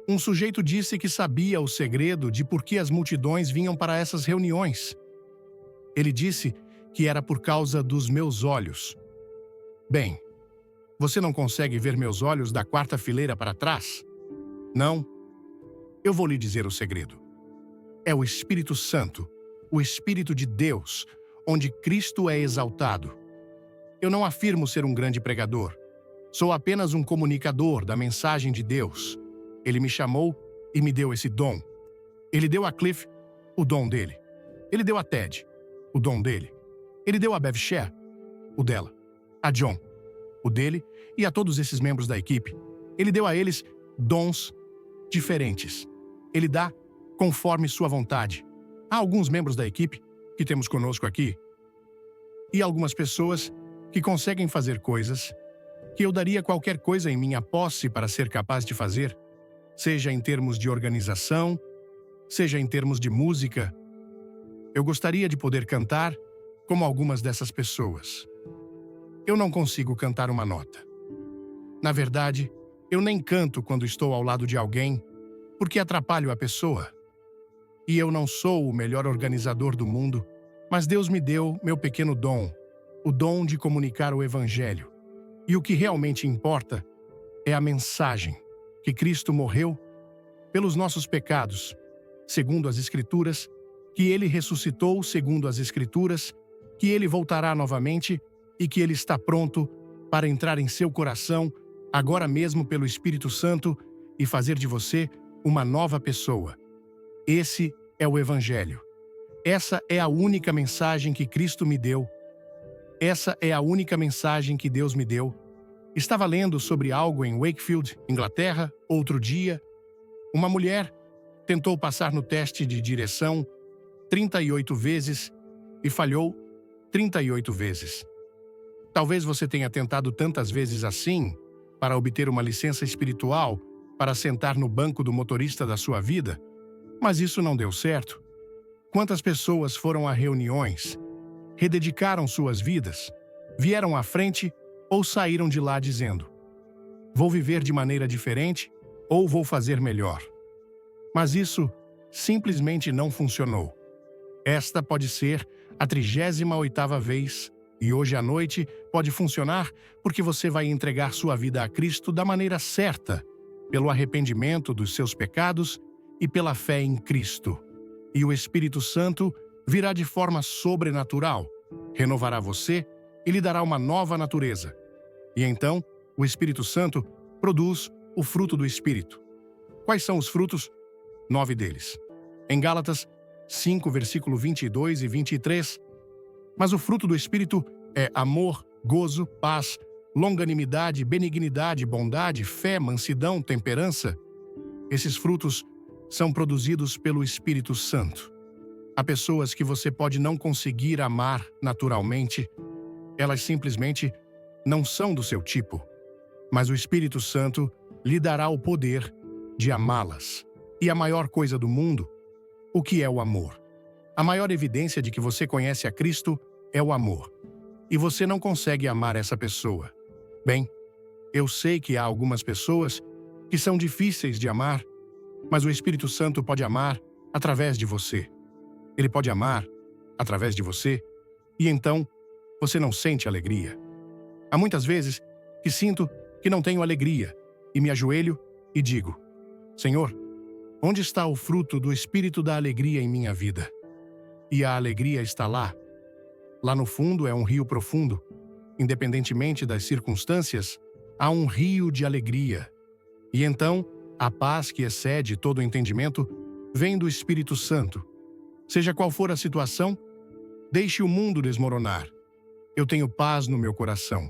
Um sujeito disse que sabia o segredo de por que as multidões vinham para essas reuniões. Ele disse que era por causa dos meus olhos. Bem, você não consegue ver meus olhos da quarta fileira para trás? Não? Eu vou lhe dizer o segredo. É o Espírito Santo, o Espírito de Deus, onde Cristo é exaltado. Eu não afirmo ser um grande pregador. Sou apenas um comunicador da mensagem de Deus. Ele me chamou e me deu esse dom. Ele deu a Cliff o dom dele. Ele deu a Ted o dom dele. Ele deu a Bev Cher o dela. A John o dele e a todos esses membros da equipe. Ele deu a eles dons diferentes. Ele dá conforme sua vontade. Há alguns membros da equipe que temos conosco aqui e algumas pessoas que conseguem fazer coisas que eu daria qualquer coisa em minha posse para ser capaz de fazer, seja em termos de organização, seja em termos de música. Eu gostaria de poder cantar como algumas dessas pessoas. Eu não consigo cantar uma nota. Na verdade, eu nem canto quando estou ao lado de alguém, porque atrapalho a pessoa. E eu não sou o melhor organizador do mundo, mas Deus me deu meu pequeno dom, o dom de comunicar o Evangelho. E o que realmente importa é a mensagem, que Cristo morreu pelos nossos pecados, segundo as Escrituras, que Ele ressuscitou segundo as Escrituras, que Ele voltará novamente e que Ele está pronto para entrar em seu coração, agora mesmo pelo Espírito Santo, e fazer de você uma nova pessoa. Esse é o Evangelho. Essa é a única mensagem que Cristo me deu. Essa é a única mensagem que Deus me deu. Estava lendo sobre algo em Wakefield, Inglaterra, outro dia. Uma mulher tentou passar no teste de direção 38 vezes e falhou 38 vezes. Talvez você tenha tentado tantas vezes assim para obter uma licença espiritual para sentar no banco do motorista da sua vida, mas isso não deu certo. Quantas pessoas foram a reuniões, rededicaram suas vidas, vieram à frente ou saíram de lá dizendo: vou viver de maneira diferente ou vou fazer melhor. Mas isso simplesmente não funcionou. Esta pode ser a 38ª vez E hoje à noite pode funcionar porque você vai entregar sua vida a Cristo da maneira certa, pelo arrependimento dos seus pecados e pela fé em Cristo. E o Espírito Santo virá de forma sobrenatural, renovará você e lhe dará uma nova natureza. E então, o Espírito Santo produz o fruto do Espírito. Quais são os frutos? 9 deles. Em Gálatas 5, versículo 22 e 23, mas o fruto do Espírito é amor, gozo, paz, longanimidade, benignidade, bondade, fé, mansidão, temperança. Esses frutos são produzidos pelo Espírito Santo. Há pessoas que você pode não conseguir amar naturalmente, elas simplesmente não são do seu tipo, mas o Espírito Santo lhe dará o poder de amá-las. E a maior coisa do mundo, o que é o amor? A maior evidência de que você conhece a Cristo é o amor. E você não consegue amar essa pessoa. Bem, eu sei que há algumas pessoas que são difíceis de amar, mas o Espírito Santo pode amar através de você. Ele pode amar através de você, e então você não sente alegria. Há muitas vezes que sinto que não tenho alegria, e me ajoelho e digo: Senhor, onde está o fruto do Espírito da alegria em minha vida? E a alegria está lá. Lá no fundo é um rio profundo. Independentemente das circunstâncias, há um rio de alegria. E então, a paz que excede todo o entendimento vem do Espírito Santo. Seja qual for a situação, deixe o mundo desmoronar. Eu tenho paz no meu coração.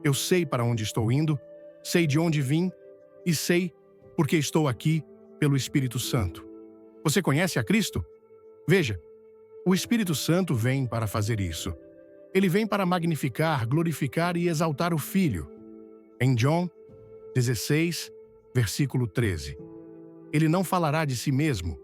Eu sei para onde estou indo, sei de onde vim e sei porque estou aqui pelo Espírito Santo. Você conhece a Cristo? Veja, o Espírito Santo vem para fazer isso. Ele vem para magnificar, glorificar e exaltar o Filho. Em João 16, versículo 13. Ele não falará de si mesmo.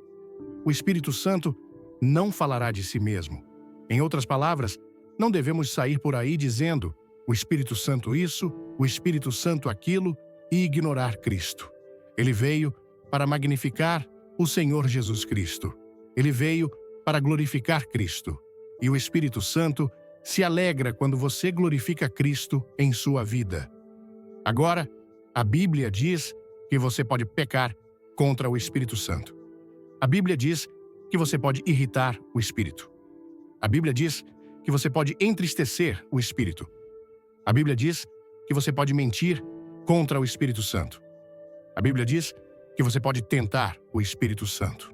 O Espírito Santo não falará de si mesmo. Em outras palavras, não devemos sair por aí dizendo o Espírito Santo isso, o Espírito Santo aquilo e ignorar Cristo. Ele veio para magnificar o Senhor Jesus Cristo. Ele veio para glorificar Cristo. E o Espírito Santo se alegra quando você glorifica Cristo em sua vida. Agora, a Bíblia diz que você pode pecar contra o Espírito Santo. A Bíblia diz que você pode irritar o Espírito. A Bíblia diz que você pode entristecer o Espírito. A Bíblia diz que você pode mentir contra o Espírito Santo. A Bíblia diz que você pode tentar o Espírito Santo.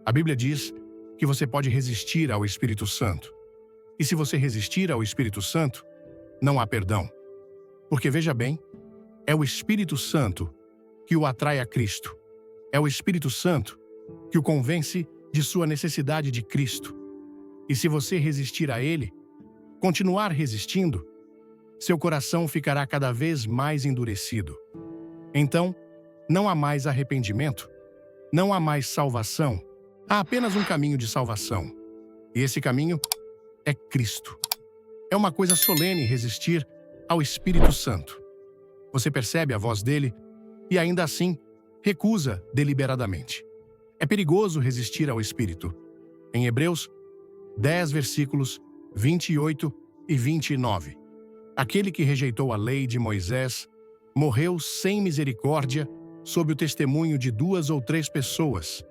A Bíblia diz que você pode resistir ao Espírito Santo. E se você resistir ao Espírito Santo, não há perdão. Porque veja bem, é o Espírito Santo que o atrai a Cristo. É o Espírito Santo que o convence de sua necessidade de Cristo. E se você resistir a Ele, continuar resistindo, seu coração ficará cada vez mais endurecido. Então, não há mais arrependimento, não há mais salvação, há apenas um caminho de salvação. E esse caminho é Cristo. É uma coisa solene resistir ao Espírito Santo. Você percebe a voz dele e ainda assim recusa deliberadamente. É perigoso resistir ao Espírito. Em Hebreus 10, versículos 28 e 29. Aquele que rejeitou a lei de Moisés morreu sem misericórdia sob o testemunho de 2 ou 3 pessoas.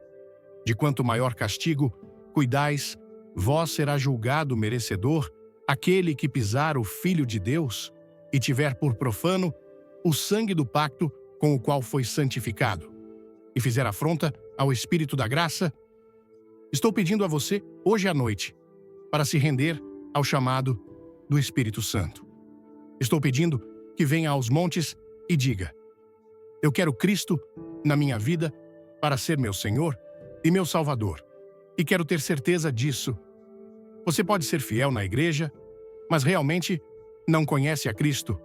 De quanto maior castigo cuidais, vós será julgado merecedor aquele que pisar o Filho de Deus e tiver por profano o sangue do pacto com o qual foi santificado, e fizer afronta ao Espírito da graça. Estou pedindo a você, hoje à noite, para se render ao chamado do Espírito Santo. Estou pedindo que venha aos montes e diga: eu quero Cristo na minha vida para ser meu Senhor e meu Salvador, e quero ter certeza disso. Você pode ser fiel na igreja, mas realmente não conhece a Cristo.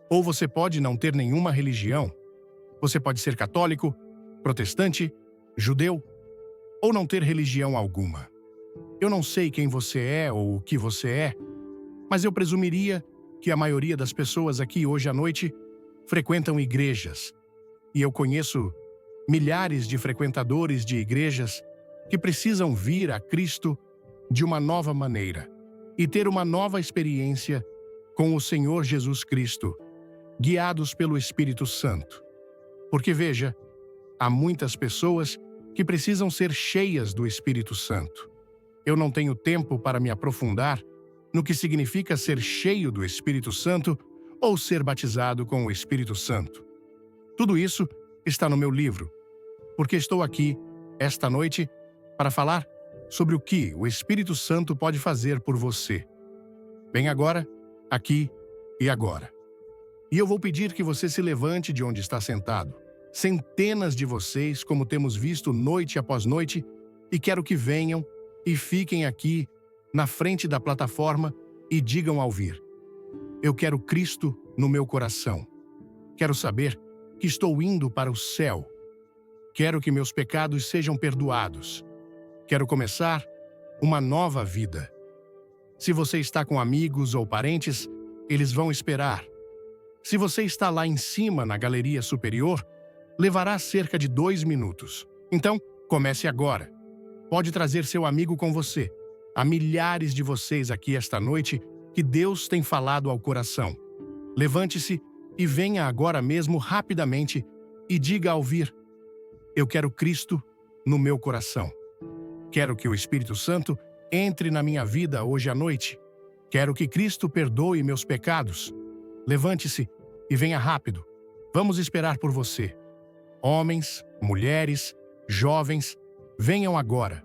Ou você pode não ter nenhuma religião. Você pode ser católico, protestante, judeu, ou não ter religião alguma. Eu não sei quem você é ou o que você é, mas eu presumiria que a maioria das pessoas aqui hoje à noite frequentam igrejas. E eu conheço milhares de frequentadores de igrejas que precisam vir a Cristo de uma nova maneira. e ter uma nova experiência com o Senhor Jesus Cristo, guiados pelo Espírito Santo. Porque veja, há muitas pessoas que precisam ser cheias do Espírito Santo. Eu não tenho tempo para me aprofundar no que significa ser cheio do Espírito Santo ou ser batizado com o Espírito Santo. Tudo isso está no meu livro, porque estou aqui, esta noite, para falar sobre o que o Espírito Santo pode fazer por você. Bem agora, aqui e agora. E eu vou pedir que você se levante de onde está sentado. Centenas de vocês, como temos visto noite após noite, e quero que venham e fiquem aqui na frente da plataforma e digam ao vir: eu quero Cristo no meu coração. Quero saber que estou indo para o céu. Quero que meus pecados sejam perdoados. Quero começar uma nova vida. Se você está com amigos ou parentes, eles vão esperar. Se você está lá em cima, na galeria superior, levará cerca de 2 minutos. Então, comece agora. Pode trazer seu amigo com você. Há milhares de vocês aqui esta noite que Deus tem falado ao coração. Levante-se e venha agora mesmo rapidamente e diga ao vir: eu quero Cristo no meu coração. Quero que o Espírito Santo entre na minha vida hoje à noite. Quero que Cristo perdoe meus pecados. Levante-se e venha rápido. Vamos esperar por você. Homens, mulheres, jovens, venham agora.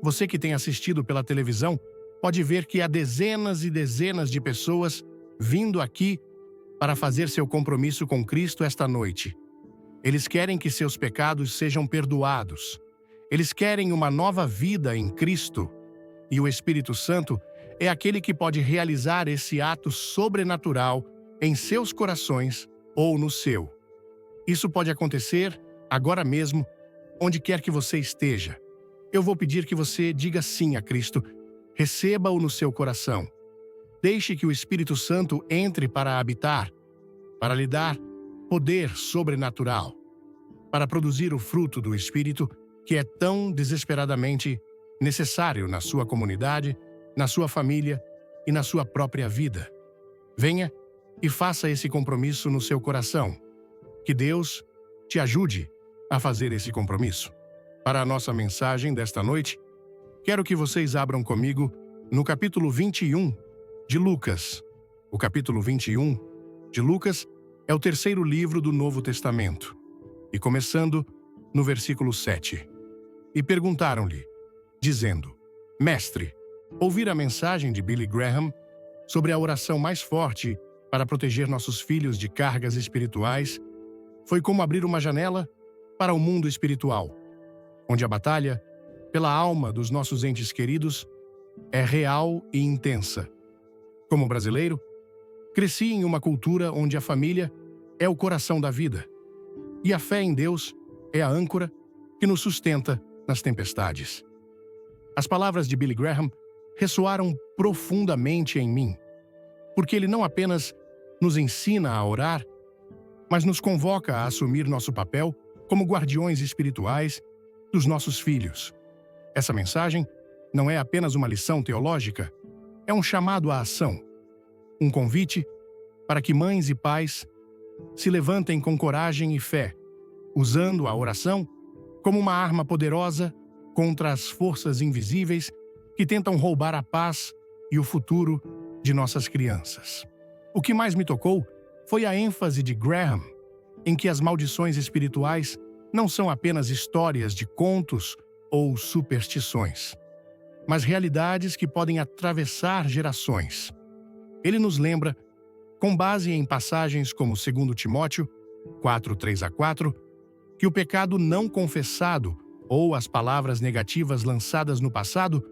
Você que tem assistido pela televisão pode ver que há dezenas e dezenas de pessoas vindo aqui para fazer seu compromisso com Cristo esta noite. Eles querem que seus pecados sejam perdoados. Eles querem uma nova vida em Cristo. E o Espírito Santo é aquele que pode realizar esse ato sobrenatural em seus corações ou no seu. Isso pode acontecer agora mesmo, onde quer que você esteja. Eu vou pedir que você diga sim a Cristo. Receba-o no seu coração. Deixe que o Espírito Santo entre para habitar, para lhe dar poder sobrenatural, para produzir o fruto do Espírito que é tão desesperadamente necessário na sua comunidade, na sua família e na sua própria vida. Venha e faça esse compromisso no seu coração. Que Deus te ajude a fazer esse compromisso. Para a nossa mensagem desta noite, quero que vocês abram comigo no capítulo 21 de Lucas. O capítulo 21 de Lucas é o terceiro livro do Novo Testamento. E começando no versículo 7. E perguntaram-lhe, dizendo: Mestre, ouvir a mensagem de Billy Graham sobre a oração mais forte para proteger nossos filhos de cargas espirituais foi como abrir uma janela para o mundo espiritual, onde a batalha pela alma dos nossos entes queridos é real e intensa. Como brasileiro, cresci em uma cultura onde a família é o coração da vida, e a fé em Deus é a âncora que nos sustenta nas tempestades. As palavras de Billy Graham ressoaram profundamente em mim, porque ele não apenas nos ensina a orar, mas nos convoca a assumir nosso papel como guardiões espirituais dos nossos filhos. Essa mensagem não é apenas uma lição teológica, é um chamado à ação, um convite para que mães e pais se levantem com coragem e fé, usando a oração como uma arma poderosa contra as forças invisíveis que tentam roubar a paz e o futuro de nossas crianças. O que mais me tocou foi a ênfase de Graham em que as maldições espirituais não são apenas histórias de contos ou superstições, mas realidades que podem atravessar gerações. Ele nos lembra, com base em passagens como 2 Timóteo 4:3-4, que o pecado não confessado ou as palavras negativas lançadas no passado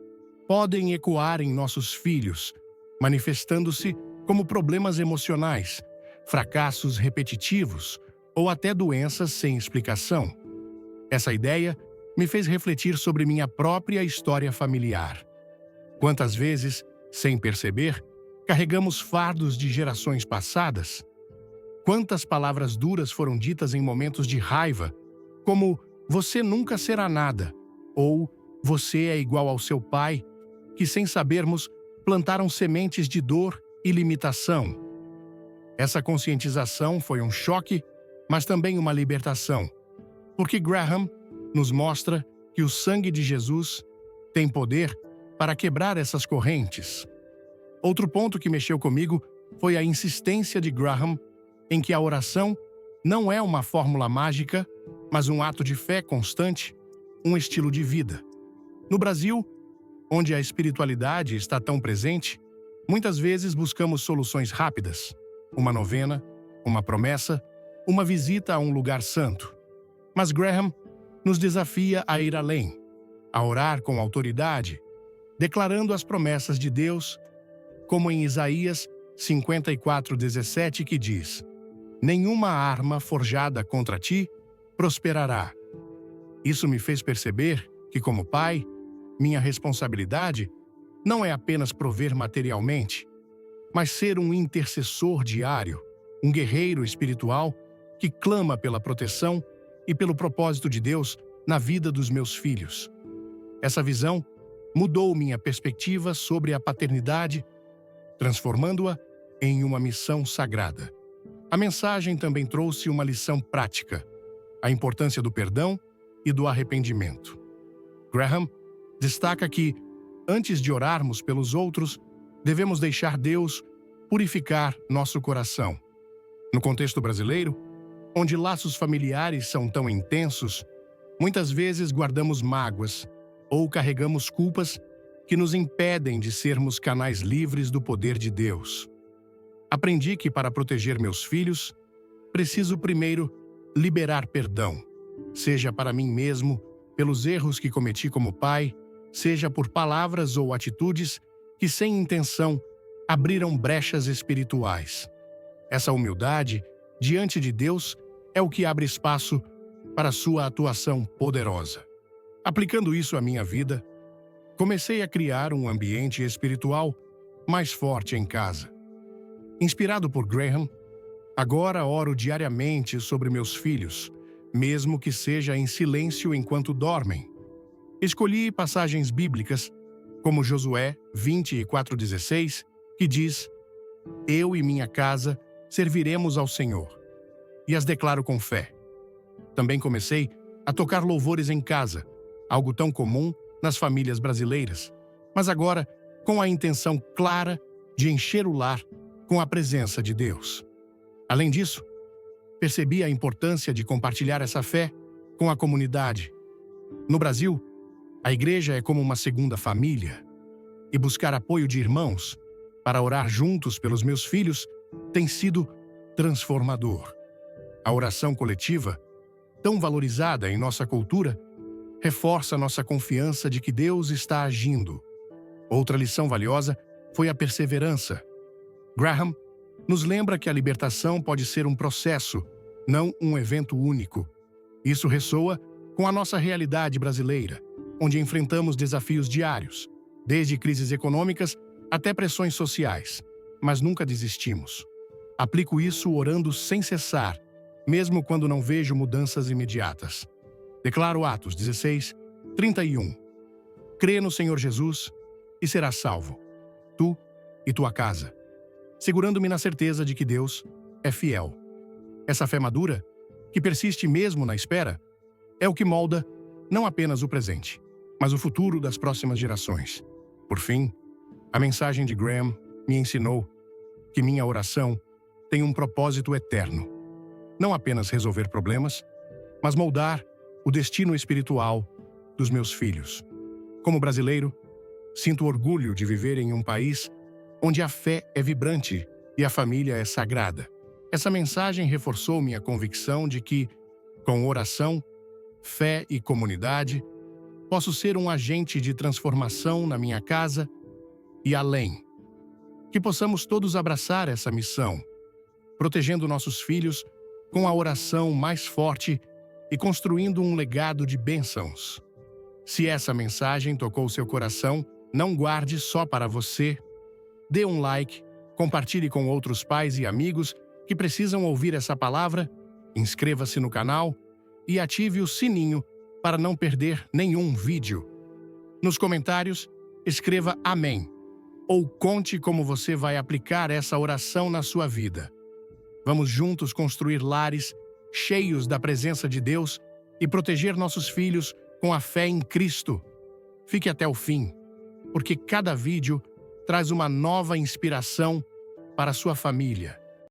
podem ecoar em nossos filhos, manifestando-se como problemas emocionais, fracassos repetitivos ou até doenças sem explicação. Essa ideia me fez refletir sobre minha própria história familiar. Quantas vezes, sem perceber, carregamos fardos de gerações passadas? Quantas palavras duras foram ditas em momentos de raiva, como "você nunca será nada" ou "você é igual ao seu pai", que sem sabermos plantaram sementes de dor e limitação. Essa conscientização foi um choque, mas também uma libertação, porque Graham nos mostra que o sangue de Jesus tem poder para quebrar essas correntes. Outro ponto que mexeu comigo foi a insistência de Graham em que a oração não é uma fórmula mágica, mas um ato de fé constante, um estilo de vida. No Brasil, onde a espiritualidade está tão presente, muitas vezes buscamos soluções rápidas, uma novena, uma promessa, uma visita a um lugar santo. Mas Graham nos desafia a ir além, a orar com autoridade, declarando as promessas de Deus, como em Isaías 54:17, que diz: "Nenhuma arma forjada contra ti prosperará." Isso me fez perceber que, como pai, minha responsabilidade não é apenas prover materialmente, mas ser um intercessor diário, um guerreiro espiritual que clama pela proteção e pelo propósito de Deus na vida dos meus filhos. Essa visão mudou minha perspectiva sobre a paternidade, transformando-a em uma missão sagrada. A mensagem também trouxe uma lição prática: a importância do perdão e do arrependimento. Graham destaca que, antes de orarmos pelos outros, devemos deixar Deus purificar nosso coração. No contexto brasileiro, onde laços familiares são tão intensos, muitas vezes guardamos mágoas ou carregamos culpas que nos impedem de sermos canais livres do poder de Deus. Aprendi que, para proteger meus filhos, preciso primeiro liberar perdão, seja para mim mesmo, pelos erros que cometi como pai, seja por palavras ou atitudes que, sem intenção, abriram brechas espirituais. Essa humildade diante de Deus é o que abre espaço para sua atuação poderosa. Aplicando isso à minha vida, comecei a criar um ambiente espiritual mais forte em casa. Inspirado por Graham, agora oro diariamente sobre meus filhos, mesmo que seja em silêncio enquanto dormem. Escolhi passagens bíblicas, como Josué 24:16, que diz: "Eu e minha casa serviremos ao Senhor", e as declaro com fé. Também comecei a tocar louvores em casa, algo tão comum nas famílias brasileiras, mas agora com a intenção clara de encher o lar com a presença de Deus. Além disso, percebi a importância de compartilhar essa fé com a comunidade. No Brasil, a igreja é como uma segunda família, e buscar apoio de irmãos para orar juntos pelos meus filhos tem sido transformador. A oração coletiva, tão valorizada em nossa cultura, reforça nossa confiança de que Deus está agindo. Outra lição valiosa foi a perseverança. Graham nos lembra que a libertação pode ser um processo, não um evento único. Isso ressoa com a nossa realidade brasileira, onde enfrentamos desafios diários, desde crises econômicas até pressões sociais, mas nunca desistimos. Aplico isso orando sem cessar, mesmo quando não vejo mudanças imediatas. Declaro Atos 16:31. Crê no Senhor Jesus e serás salvo, tu e tua casa, segurando-me na certeza de que Deus é fiel. Essa fé madura, que persiste mesmo na espera, é o que molda não apenas o presente, mas o futuro das próximas gerações. Por fim, a mensagem de Graham me ensinou que minha oração tem um propósito eterno. Não apenas resolver problemas, mas moldar o destino espiritual dos meus filhos. Como brasileiro, sinto orgulho de viver em um país onde a fé é vibrante e a família é sagrada. Essa mensagem reforçou minha convicção de que, com oração, fé e comunidade, posso ser um agente de transformação na minha casa e além. Que possamos todos abraçar essa missão, protegendo nossos filhos com a oração mais forte e construindo um legado de bênçãos. Se essa mensagem tocou seu coração, não guarde só para você. Dê um like, compartilhe com outros pais e amigos que precisam ouvir essa palavra, inscreva-se no canal e ative o sininho para não perder nenhum vídeo. Nos comentários, escreva Amém ou conte como você vai aplicar essa oração na sua vida. Vamos juntos construir lares cheios da presença de Deus e proteger nossos filhos com a fé em Cristo. Fique até o fim, porque cada vídeo traz uma nova inspiração para a sua família.